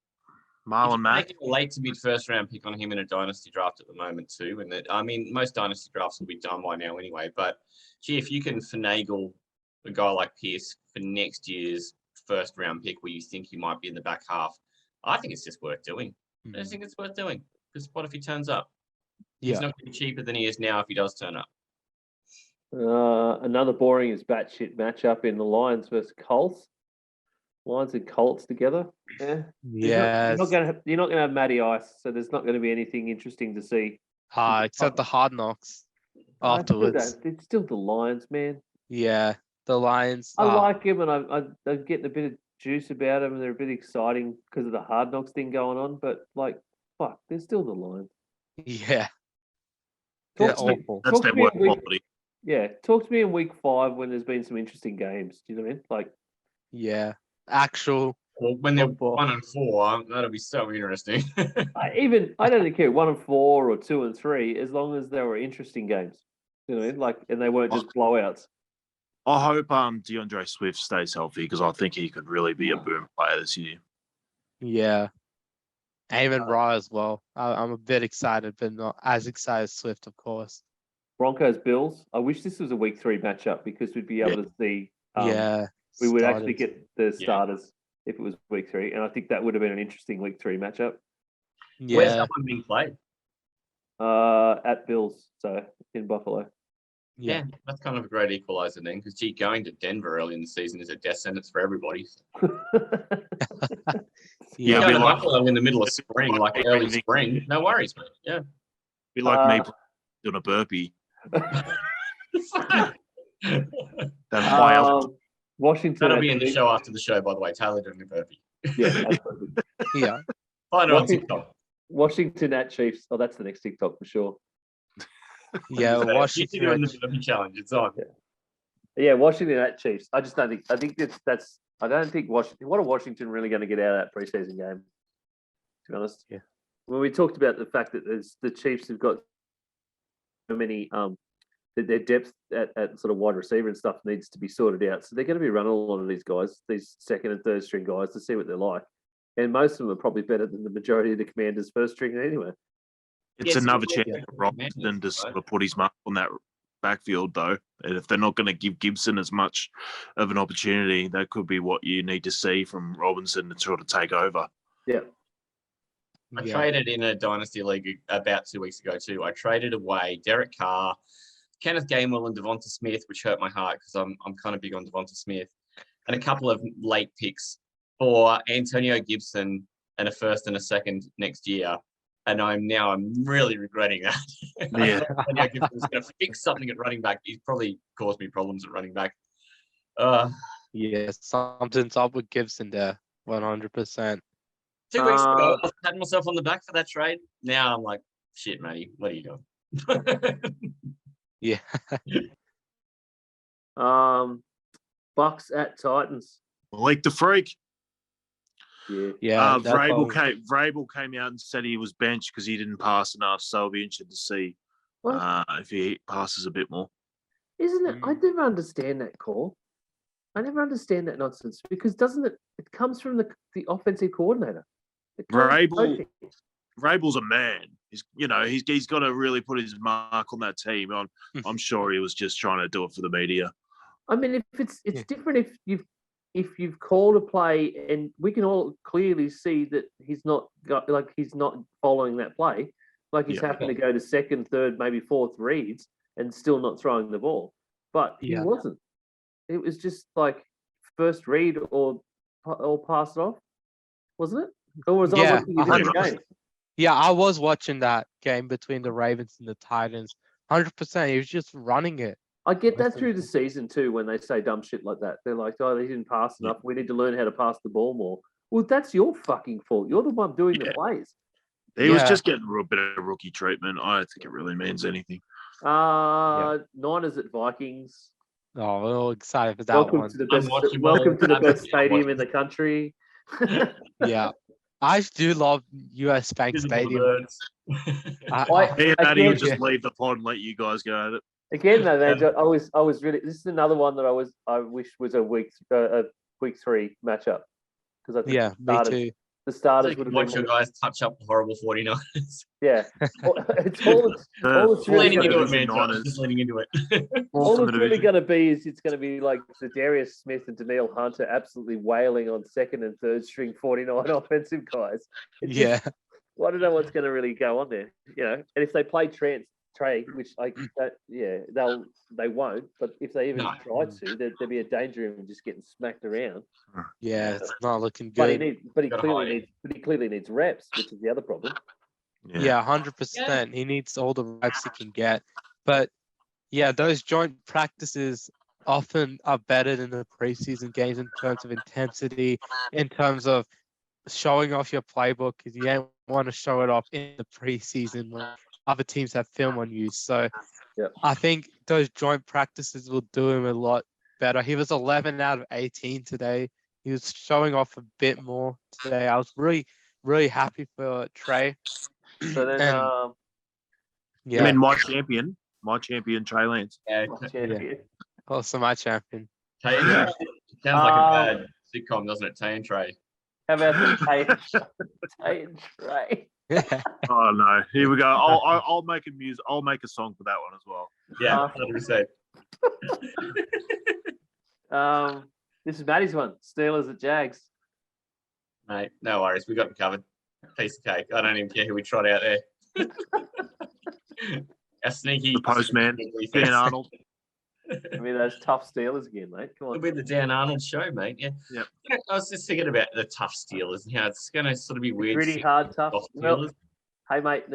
Speaker 2: Marlon Mack.
Speaker 5: Making a late to mid first round pick on him in a Dynasty draft at the moment too. And that, I mean, most Dynasty drafts will be done by now anyway. But gee, if you can finagle a guy like Pierce for next year's first round pick where you think he might be in the back half, I think it's just worth doing. I just think it's worth doing. Because what if he turns up? He's not going to be cheaper than he is now if he does turn up.
Speaker 7: Another boring as batshit matchup in the Lions versus Colts. Lions and Colts together. Yeah.
Speaker 3: Yes.
Speaker 7: You're not going to have Matty Ice, so there's not going to be anything interesting to see.
Speaker 3: Except the Hard Knocks afterwards.
Speaker 7: It's still the Lions, man.
Speaker 3: Yeah, the Lions.
Speaker 7: I like him, and I'm getting a bit of juice about them, and they're a bit exciting because of the Hard Knocks thing going on. But like, fuck, they're still the Lions.
Speaker 3: Yeah.
Speaker 2: That's their work quality.
Speaker 7: Yeah, talk to me in week 5 when there's been some interesting games. Do you know what I mean? Like,
Speaker 3: yeah, actual.
Speaker 5: Well, when they're 1-4, that'll be so interesting.
Speaker 7: I don't care 1-4 or 2-3, as long as they were interesting games. You know what I mean? Like, and they weren't just blowouts.
Speaker 2: I hope DeAndre Swift stays healthy because I think he could really be a boom player this year.
Speaker 3: Yeah. Amon Ra as well. I'm a bit excited, but not as excited as Swift, of course.
Speaker 7: Broncos Bills. I wish this was a week 3 matchup because we'd be able to see. We would actually get the starters if it was week 3, and I think that would have been an interesting week 3 matchup.
Speaker 3: Yeah.
Speaker 5: Where's that one being played?
Speaker 7: At Bills, so in Buffalo.
Speaker 5: Yeah, that's kind of a great equalizer then, because going to Denver early in the season is a death sentence for everybody.
Speaker 2: Yeah,
Speaker 5: to Buffalo in the middle of spring, like early spring, no worries, mate. Yeah,
Speaker 2: be like me doing a burpee.
Speaker 7: Washington.
Speaker 5: That'll be in the show after the show, by the way. Talor doing a burpee.
Speaker 7: Yeah, absolutely.
Speaker 3: Yeah.
Speaker 5: Find it on TikTok.
Speaker 7: Washington at Chiefs. Oh, that's the next TikTok for sure.
Speaker 3: Yeah,
Speaker 5: Washington doing the burpee challenge. It's on.
Speaker 7: Yeah, Washington at Chiefs. I just don't think. I think that's. I don't think Washington. What are Washington really going to get out of that preseason game? To be honest.
Speaker 3: Yeah.
Speaker 7: When we talked about the fact that the Chiefs have got so many their depth at sort of wide receiver and stuff needs to be sorted out. So they're going to be running a lot of these guys, these second and third string guys, to see what they're like. And most of them are probably better than the majority of the Commanders' first string anyway.
Speaker 2: It's another chance for Robinson to sort of put his mark on that backfield, though. And if they're not going to give Gibson as much of an opportunity, that could be what you need to see from Robinson to sort of take over.
Speaker 7: Yeah.
Speaker 5: I traded in a Dynasty League about 2 weeks ago too. I traded away Derek Carr, Kenneth Gainwell and Devonta Smith, which hurt my heart because I'm kind of big on Devonta Smith, and a couple of late picks for Antonio Gibson and a first and a second next year. And I'm really regretting that.
Speaker 2: Yeah.
Speaker 5: Antonio Gibson's going to fix something at running back. He's probably caused me problems at running back.
Speaker 3: Yeah, something's up with Gibson there, 100%.
Speaker 5: 2 weeks ago, I was patting myself on the back for that trade. Now I'm like, shit, Matty, what are you doing?
Speaker 3: Yeah.
Speaker 7: Bucks at Titans.
Speaker 2: Malik the Freak.
Speaker 3: Yeah.
Speaker 2: Vrabel came out and said he was benched because he didn't pass enough. So I'll be interested to see if he passes a bit more.
Speaker 7: Isn't it? I never understand that call. I never understand that nonsense because doesn't it? It comes from the offensive coordinator.
Speaker 2: Vrabel's a man. He's got to really put his mark on that team. I'm sure he was just trying to do it for the media.
Speaker 7: I mean, if it's different if you've called a play and we can all clearly see that he's not following that play, like he's happened to go to second, third, maybe fourth reads and still not throwing the ball, but he wasn't. It was just like first read or pass it off, wasn't it? Or was I watching a different game?
Speaker 3: Yeah, I was watching that game between the Ravens and the Titans. 100%. He was just running it.
Speaker 7: I get that through the season too when they say dumb shit like that. They're like, oh, they didn't pass enough. We need to learn how to pass the ball more. Well, that's your fucking fault. You're the one doing the plays.
Speaker 2: He was just getting a bit of rookie treatment. I don't think it really means anything.
Speaker 7: Niners at Vikings.
Speaker 3: Oh, we're all excited for that
Speaker 7: Welcome
Speaker 3: one.
Speaker 7: to the best.
Speaker 5: Unwatchable.
Speaker 7: Welcome to the best
Speaker 5: Absolutely
Speaker 7: stadium in
Speaker 5: unwatchable.
Speaker 7: the country.
Speaker 3: Yeah. I do love US Bank
Speaker 5: Visible
Speaker 3: Stadium.
Speaker 5: birds.
Speaker 2: Me and Matty would
Speaker 7: Again,
Speaker 2: just leave the pod and let you guys go at it.
Speaker 7: though, man, I was really. This is another one that I wish was a week 3 matchup because I think
Speaker 3: Yeah, me too.
Speaker 7: the
Speaker 5: So
Speaker 7: starters
Speaker 5: you
Speaker 7: would
Speaker 5: can
Speaker 7: have
Speaker 5: watch
Speaker 7: been.
Speaker 5: your guys touch up the horrible 49ers.
Speaker 7: Yeah, it's all it's really
Speaker 5: Leaning
Speaker 7: going
Speaker 5: into
Speaker 7: to
Speaker 5: it,
Speaker 7: be.
Speaker 5: man. Josh, just leaning into it.
Speaker 7: All it's really going to be is it's going to be like the Darius Smith and Daniil Hunter absolutely wailing on second and third string 49 offensive guys. It's
Speaker 3: Yeah.
Speaker 7: just, I don't know what's going to really go on there, And if they play Trey, which they won't. But if they even try to, there'd be a danger of him just getting smacked around.
Speaker 3: Yeah, it's not looking
Speaker 7: But
Speaker 3: good.
Speaker 7: he clearly needs reps, which is the other problem.
Speaker 3: Yeah, 100%. He needs all the reps he can get. But yeah, those joint practices often are better than the preseason games in terms of intensity, in terms of showing off your playbook, because you don't want to show it off in the preseason when other teams have film on you. So I think those joint practices will do him a lot better. He was 11 out of 18 today. He was showing off a bit more today. I was really, really happy for Trey.
Speaker 7: So then,
Speaker 2: I mean, my champion, Trey Lance.
Speaker 5: Yeah,
Speaker 3: Also my champion.
Speaker 5: Tay and Trey. Sounds like a bad sitcom, doesn't it? Tay and Trey.
Speaker 7: How about the Tay and Trey?
Speaker 2: Oh no! Here we go. I'll make a song for that one as well.
Speaker 5: Yeah, 100%.
Speaker 7: This is Matty's one. Steelers at Jags.
Speaker 5: Mate, no worries. We got them covered. Piece of cake. I don't even care who we trot out there. A sneaky.
Speaker 2: The postman, Dan Arnold.
Speaker 7: I mean, those tough Steelers again, mate. Come on.
Speaker 5: It'll be the Dan Arnold show, mate. Yeah.
Speaker 2: Yep.
Speaker 5: I was just thinking about the tough Steelers and how it's going to sort of be weird.
Speaker 7: Pretty hard, tough.
Speaker 5: Well,
Speaker 7: hey, mate,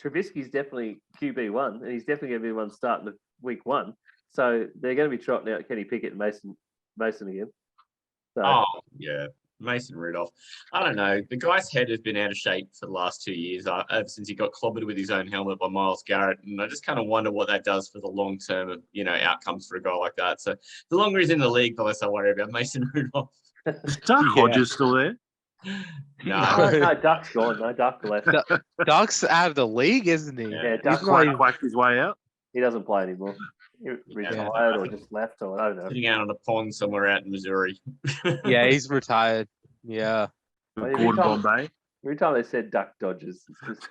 Speaker 7: Trubisky's definitely QB1, and he's definitely going to be the one starting the week 1. So they're going to be trotting out Kenny Pickett and Mason again. So,
Speaker 5: oh, yeah. Mason Rudolph. I don't know. The guy's head has been out of shape for the last 2 years, ever since he got clobbered with his own helmet by Myles Garrett. And I just kind of wonder what that does for the long-term, outcomes for a guy like that. So the longer he's in the league, the less I worry about Mason Rudolph.
Speaker 2: Is Doug Hodges still there?
Speaker 7: No, Duck's gone. No, Duck left.
Speaker 3: Duck's out of the league, isn't he?
Speaker 7: Yeah,
Speaker 2: He's quacked his way out.
Speaker 7: He doesn't play anymore. He retired or just left, or I don't know.
Speaker 5: Sitting out on a pond somewhere out in Missouri.
Speaker 3: Yeah, he's retired. Yeah.
Speaker 2: Gordon Bombay.
Speaker 7: Every time they said Duck Dodgers, it's just...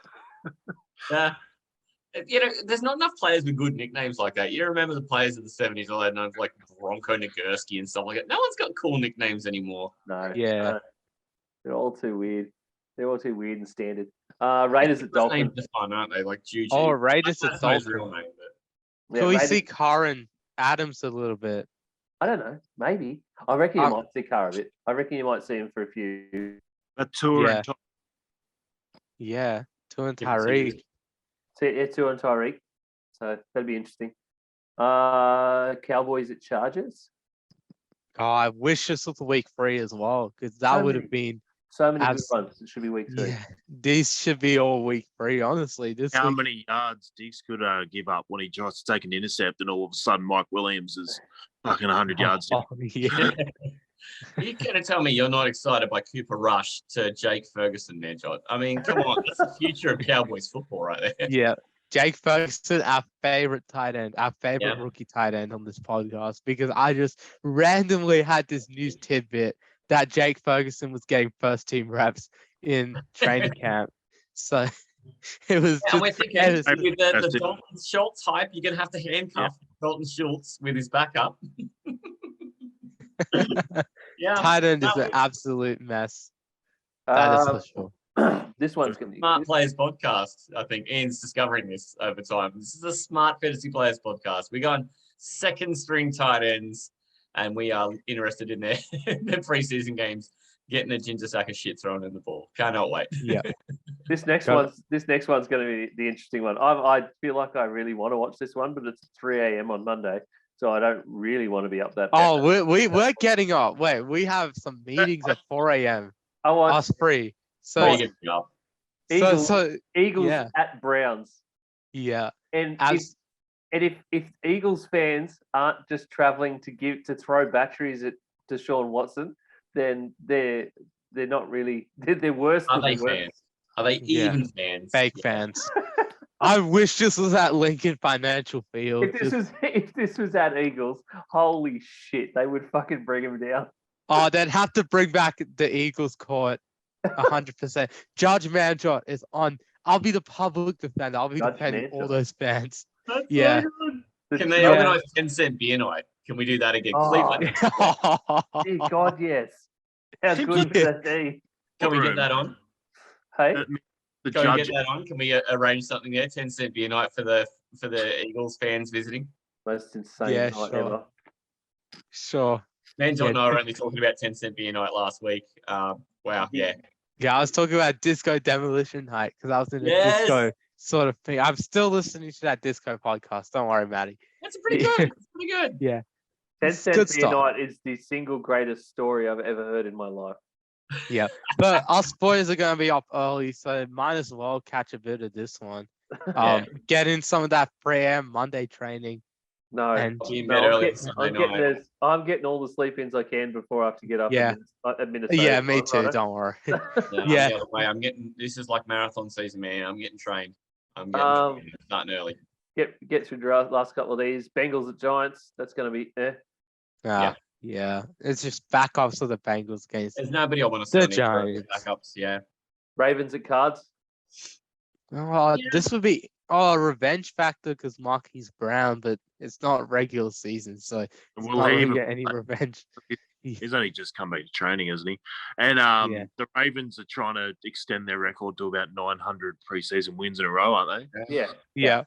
Speaker 5: There's not enough players with good nicknames like that. You remember the players of the 70s, all that known like Bronco Nagurski and stuff like that. No one's got cool nicknames anymore.
Speaker 7: No.
Speaker 3: Yeah.
Speaker 7: They're all too weird. They're all too weird and standard. Raiders at Dolphins.
Speaker 5: Names are fun, aren't they? Like Juju.
Speaker 3: Oh, Raiders at
Speaker 5: That's not his real
Speaker 3: Dolphins.
Speaker 5: name, but...
Speaker 3: Can we see Karen Adams a little bit?
Speaker 7: I don't know. Maybe. I reckon you might see Carr a bit. I reckon you might see him for a few.
Speaker 2: A tour.
Speaker 3: Yeah. Yeah. Tua and Tyreek.
Speaker 7: Tua and Tyreek. So that'd be interesting. Cowboys at Chargers.
Speaker 3: Oh, I wish this was week 3 as well, because that would have been
Speaker 7: so many good ones. It should be week 2.
Speaker 3: Yeah, these should be all week 3, honestly.
Speaker 2: How many yards Diggs could give up when he tries to take an intercept and all of a sudden Mike Williams is fucking 100 yards down?
Speaker 3: Yeah.
Speaker 5: You're going to tell me you're not excited by Cooper Rush to Jake Ferguson, Manjot? I mean, come on. That's the future of Cowboys football right there.
Speaker 3: Yeah. Jake Ferguson, our favorite tight end, our favorite rookie tight end on this podcast, because I just randomly had this news tidbit that Jake Ferguson was getting first team reps in training camp. So it was
Speaker 5: just... we're thinking with the Dalton Schultz hype, you're going to have to handcuff Dalton Schultz with his backup.
Speaker 3: Tight end is an absolute mess. That is for sure.
Speaker 7: This one's going to be
Speaker 5: Smart Players Podcast. I think Ian's discovering this over time. This is a Smart Fantasy Players Podcast. We're going second string tight ends, and we are interested in their preseason games, getting a ginger sack of shit thrown in the ball. Cannot wait.
Speaker 3: Yeah.
Speaker 7: This next one's going to be the interesting one. I feel like I really want to watch this one, but it's 3 a.m. on Monday, so I don't really want to be up that.
Speaker 3: Oh, we're getting up. Wait, we have some meetings at 4 a.m. Us free. So
Speaker 7: Eagles at Browns.
Speaker 3: Yeah.
Speaker 7: And And if Eagles fans aren't just travelling to throw batteries at Deshaun Watson, then they're not really they're worse
Speaker 5: Are
Speaker 7: than
Speaker 5: they
Speaker 7: they were.
Speaker 5: fans? Are they
Speaker 3: Yeah.
Speaker 5: even fans?
Speaker 3: Fake fans. I wish this was at Lincoln Financial Field.
Speaker 7: If this was at Eagles, holy shit, they would fucking bring him down.
Speaker 3: Oh, they'd have to bring back the Eagles court 100%. Judge Manjot is on. I'll be the public defender. I'll be
Speaker 7: Judge
Speaker 3: defending all
Speaker 7: Manjot.
Speaker 3: those fans.
Speaker 2: That's
Speaker 3: Yeah.
Speaker 2: so good.
Speaker 5: Can they
Speaker 3: Yeah.
Speaker 5: organise 10-cent beer night? Can we do that again?
Speaker 7: Oh.
Speaker 5: Cleveland.
Speaker 7: Dear God, yes. How good would that be?
Speaker 5: Can we get that on?
Speaker 7: Hey,
Speaker 2: The
Speaker 5: Can we
Speaker 2: judge,
Speaker 5: get that on? Can we arrange something there? 10-cent beer night for the Eagles fans visiting.
Speaker 7: most insane
Speaker 3: Yeah,
Speaker 7: night
Speaker 3: sure.
Speaker 7: ever.
Speaker 3: Sure.
Speaker 5: Manjot
Speaker 3: Yeah.
Speaker 5: and I were only talking about 10-cent beer night last week. Wow, yeah.
Speaker 3: Yeah, I was talking about disco demolition night because I was in a
Speaker 5: Yes.
Speaker 3: disco sort of thing. I'm still listening to that disco podcast. Don't worry, Matty.
Speaker 5: That's pretty good. That's pretty good.
Speaker 3: Yeah.
Speaker 7: 10
Speaker 3: It's
Speaker 7: Cent
Speaker 3: good
Speaker 7: Beer
Speaker 3: stuff.
Speaker 7: Night is the single greatest story I've ever heard in my life.
Speaker 3: Yeah. But us boys are going to be up early, so might as well catch a bit of this one. Get in some of that pre-am Monday training.
Speaker 7: No,
Speaker 3: And
Speaker 5: I'll be in
Speaker 7: no,
Speaker 5: bed
Speaker 7: I'm
Speaker 5: early
Speaker 7: getting,
Speaker 5: on Sunday night.
Speaker 7: I'm getting all the sleep-ins I can before I have to get up
Speaker 3: Yeah.
Speaker 7: at Minnesota.
Speaker 3: Yeah, me
Speaker 7: time,
Speaker 3: too.
Speaker 7: right?
Speaker 3: Don't worry.
Speaker 5: Yeah,
Speaker 3: Yeah.
Speaker 5: I'm the other way. This is like marathon season, man. I'm getting trained. I'm starting early.
Speaker 7: Get through the last couple of days. Bengals at Giants. That's going to be
Speaker 3: Yeah. It's just backups of the Bengals against
Speaker 5: There's nobody I want to see
Speaker 3: the
Speaker 5: on each row of
Speaker 3: Giants.
Speaker 5: backups. Yeah.
Speaker 7: Ravens at Cards.
Speaker 3: Oh, this would be a revenge factor because Marquise Brown, but it's not regular season, so it's
Speaker 2: Will
Speaker 3: not
Speaker 2: he
Speaker 3: really
Speaker 2: even
Speaker 3: get any revenge.
Speaker 2: He's only just come back to training, isn't he? And
Speaker 3: Yeah.
Speaker 2: the Ravens are trying to extend their record to about 900 preseason wins in a row, aren't they?
Speaker 7: Yeah.
Speaker 3: Yeah.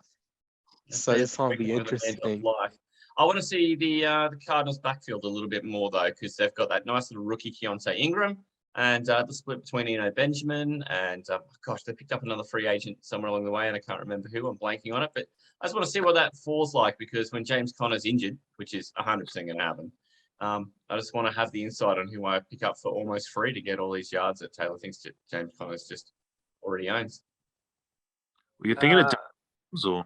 Speaker 3: So
Speaker 5: That's
Speaker 3: this one will be
Speaker 5: one of the best of
Speaker 3: interesting.
Speaker 5: life. I want to see the Cardinals backfield a little bit more though, because they've got that nice little rookie Keontae Ingram, and the split between Benjamin and they picked up another free agent somewhere along the way, and I can't remember who. I'm blanking on it, but I just want to see what that falls like, because when James Conner's injured, which is 100% going to happen, I just want to have the insight on who I pick up for almost free to get all these yards that Taylor thinks that James Conner's just already owns.
Speaker 2: Were you thinking of Downs or?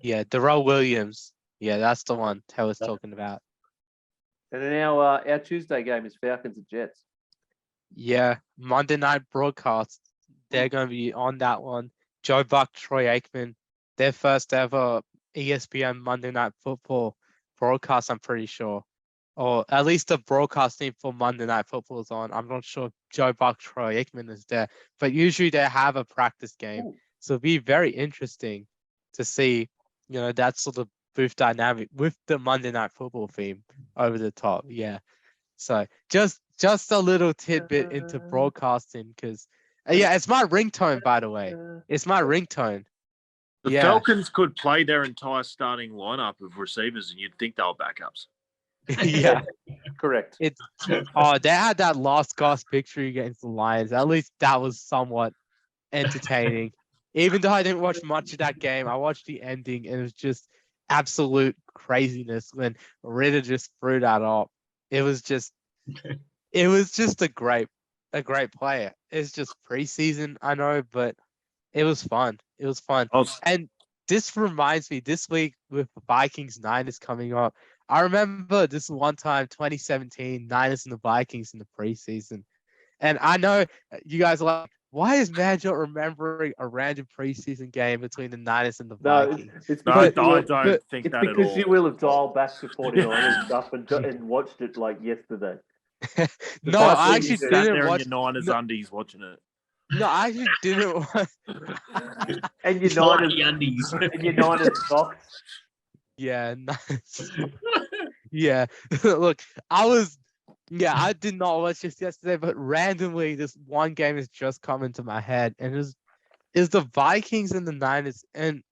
Speaker 3: Yeah, Darrell Williams. Yeah, that's the one Taylor's talking about.
Speaker 7: And then our Tuesday game is Falcons at Jets.
Speaker 3: Yeah, Monday night broadcast. They're going to be on that one. Joe Buck, Troy Aikman, their first ever ESPN Monday Night Football broadcast, I'm pretty sure. Or at least the broadcast team for Monday Night Football is on. I'm not sure if Joe Buck, Troy Aikman is there, but usually they have a practice game.
Speaker 7: Ooh.
Speaker 3: So it'll be very interesting to see, that sort of booth dynamic with the Monday Night Football theme over the top. Yeah. So just a little tidbit into broadcasting, because it's my ringtone, by the way. It's my ringtone.
Speaker 2: The Falcons could play their entire starting lineup of receivers, and you'd think they were backups.
Speaker 3: Yeah.
Speaker 7: Correct.
Speaker 3: They had that last gasp victory against the Lions. At least that was somewhat entertaining. Even though I didn't watch much of that game, I watched the ending, and it was just absolute craziness when Ritter just threw that up. It was just a great player. It's just preseason, I know, but it was fun. It was fun. And this reminds me, this week with the Vikings Niners coming up, I remember this one time, 2017, Niners and the Vikings in the preseason. And I know you guys are like, why is Manjot remembering a random preseason game between the Niners and the Vikings?
Speaker 7: It's
Speaker 2: I
Speaker 7: because,
Speaker 2: don't think
Speaker 7: it's
Speaker 2: that at
Speaker 7: because
Speaker 2: all.
Speaker 7: you will have dialed back to 49 and stuff and watched it like yesterday.
Speaker 3: No, I actually
Speaker 2: You sat
Speaker 3: didn't
Speaker 2: there
Speaker 3: watch.
Speaker 2: in your Niners undies watching it.
Speaker 3: No, I actually didn't watch.
Speaker 7: And your
Speaker 5: Spotty
Speaker 7: Niners,
Speaker 5: undies.
Speaker 7: and your Niners socks.
Speaker 3: Yeah, nice. Yeah, look, I did not watch this yesterday, but randomly this one game has just come into my head, and is the Vikings and the Niners, and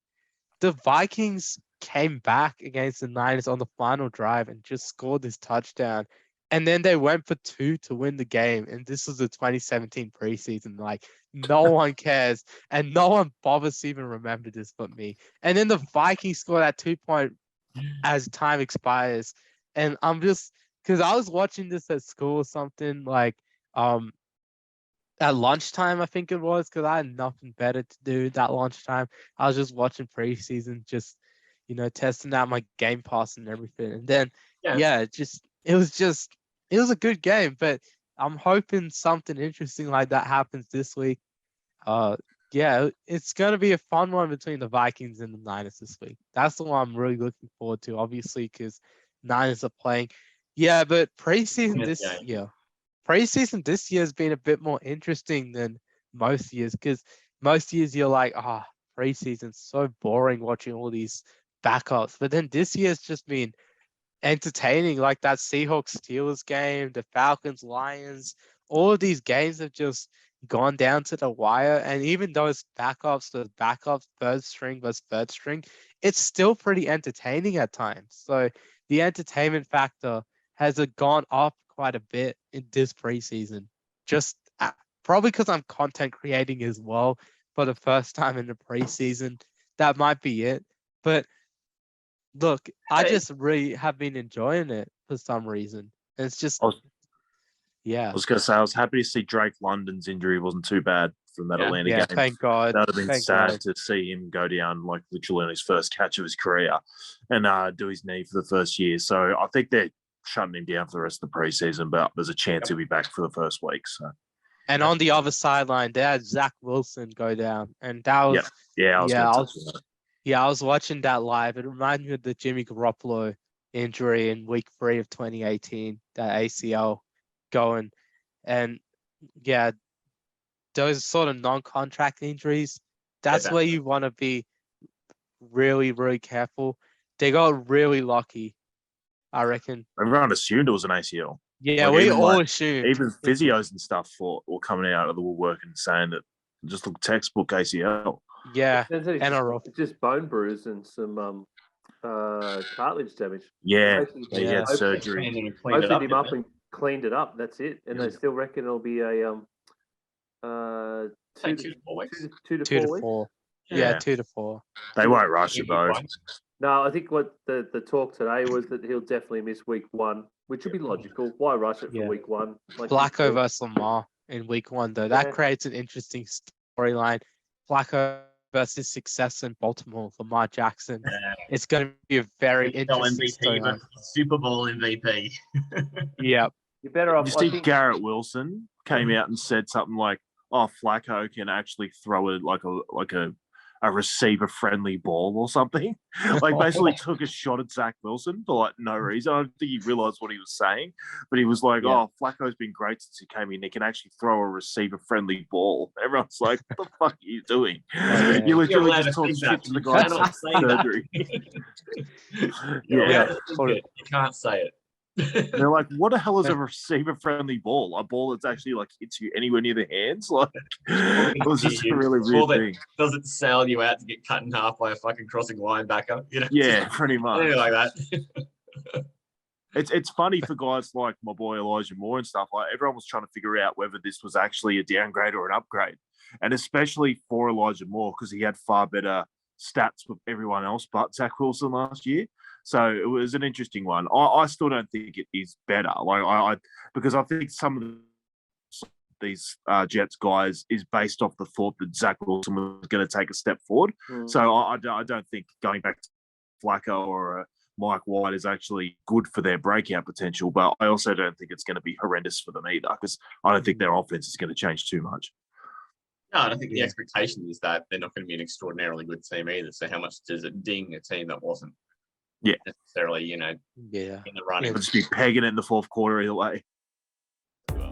Speaker 3: the Vikings came back against the Niners on the final drive and just scored this touchdown, and then they went for 2 to win the game, and this was the 2017 preseason. Like, no one cares, and no one bothers to even remember this but me. And then the Vikings scored that 2-point as time expires, and I'm just, because I was watching this at school or something, like at lunchtime, I think it was, because I had nothing better to do that lunchtime. I was just watching preseason, just, testing out my Game Pass and everything. And then, it was a good game, but I'm hoping something interesting like that happens this week. It's going to be a fun one between the Vikings and the Niners this week. That's the one I'm really looking forward to, obviously, because Niners are playing. Yeah, but preseason this year has been a bit more interesting than most years, because most years you're like, preseason's so boring watching all these backups. But then this year's just been entertaining, like that Seahawks-Steelers game, the Falcons-Lions. All of these games have just gone down to the wire, and even those backups, third string versus third string, it's still pretty entertaining at times. So the entertainment factor has gone up quite a bit in this preseason. Just probably because I'm content creating as well for the first time in the preseason. That might be it. But look, I just really have been enjoying it for some reason. It's just,
Speaker 2: I was going to say, I was happy to see Drake London's injury wasn't too bad from that Atlanta game.
Speaker 3: Thank God.
Speaker 2: That would have been sad to see him go down like literally on his first catch of his career and do his knee for the first year. So I think they're shutting him down for the rest of the preseason, but there's a chance he'll be back for the first week. So.
Speaker 3: And on the other sideline, they had Zach Wilson go down, and that was I was watching that live. It reminded me of the Jimmy Garoppolo injury in week 3 of 2018, that ACL going. And those sort of non-contract injuries, that's where you want to be really, really careful. They got really lucky, I reckon.
Speaker 2: Everyone assumed it was an ACL.
Speaker 3: Yeah, we all assumed.
Speaker 2: Even physios and stuff were coming out of the woodwork and saying that it just looked textbook ACL.
Speaker 3: Yeah,
Speaker 7: it's just bone bruise and some cartilage damage.
Speaker 2: Yeah, he had surgery.
Speaker 7: Opened him up and cleaned it up. That's it. And they still reckon it'll be a 2 to 4 weeks. 2 to 4 weeks.
Speaker 3: Yeah, 2 to 4.
Speaker 2: They won't rush it though.
Speaker 7: No, I think what the talk today was that he'll definitely miss week 1, which would be logical. Why rush it for week 1?
Speaker 3: Flacco versus Lamar in week 1, though. That creates an interesting storyline. Flacco versus success in Baltimore, Lamar Jackson. It's going to be a very interesting storyline.
Speaker 5: Super Bowl MVP.
Speaker 3: Yeah.
Speaker 7: You're better off.
Speaker 2: You see, Garrett Wilson came out and said something like, Flacco can actually throw it like a receiver-friendly ball or something. Like, basically took a shot at Zach Wilson for, like, no reason. I don't think he realised what he was saying. But he was like, Flacco's been great since he came in. He can actually throw a receiver-friendly ball. Everyone's like, what the fuck are you doing? You literally just talk shit to the guy surgery.
Speaker 5: You can't say it.
Speaker 2: They're like, what the hell is a receiver-friendly ball? A ball that's actually like hits you anywhere near the hands? Like, it was just a really weird thing.
Speaker 5: Doesn't sell you out to get cut in half by a fucking crossing linebacker.
Speaker 2: Yeah, pretty much.
Speaker 5: Anything like that.
Speaker 2: It's funny for guys like my boy Elijah Moore and stuff. Like, everyone was trying to figure out whether this was actually a downgrade or an upgrade, and especially for Elijah Moore because he had far better stats with everyone else but Zach Wilson last year. So it was an interesting one. I still don't think it is better. Like because I think some of these Jets guys is based off the thought that Zach Wilson was going to take a step forward. So I don't think going back to Flacco or Mike White is actually good for their breakout potential. But I also don't think it's going to be horrendous for them either because I don't think their offense is going to change too much.
Speaker 5: No, I think the expectation is that they're not going to be an extraordinarily good team either. So how much does it ding a team that wasn't? Necessarily, in the running.
Speaker 2: We'll just be pegging it in the fourth quarter either way.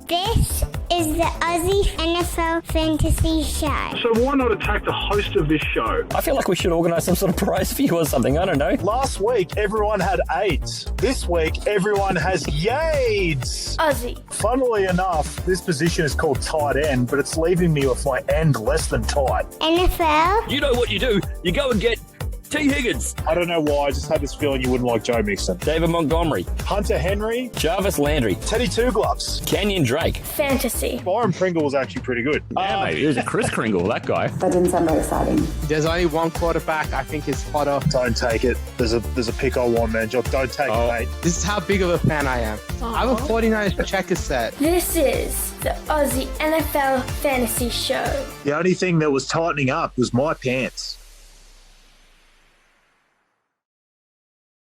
Speaker 6: This is the Aussie NFL Fantasy Show.
Speaker 9: So why not attack the host of this show?
Speaker 10: I feel like we should organise some sort of prize for you or something. I don't know.
Speaker 9: Last week, everyone had AIDS. This week, everyone has Yades.
Speaker 6: Aussie.
Speaker 9: Funnily enough, this position is called tight end, but it's leaving me with my end less than tight.
Speaker 6: NFL.
Speaker 10: You know what you do. You go and get T. Higgins.
Speaker 9: I don't know why. I just had this feeling you wouldn't like Joe Mixon.
Speaker 10: David Montgomery.
Speaker 9: Hunter Henry.
Speaker 10: Jarvis Landry.
Speaker 9: Teddy Two Gloves.
Speaker 10: Kenyon Drake.
Speaker 6: Fantasy.
Speaker 9: Byron Pringle was actually pretty good.
Speaker 5: Yeah, mate. There's a Chris Kringle, that guy.
Speaker 11: That didn't sound very exciting.
Speaker 3: There's only one quarterback I think is hotter.
Speaker 9: Don't take it. There's a pick I want, man. Don't take it, mate.
Speaker 3: This is how big of a fan I am. I have a 49ers checker set.
Speaker 6: This is the Aussie NFL Fantasy Show.
Speaker 9: The only thing that was tightening up was my pants.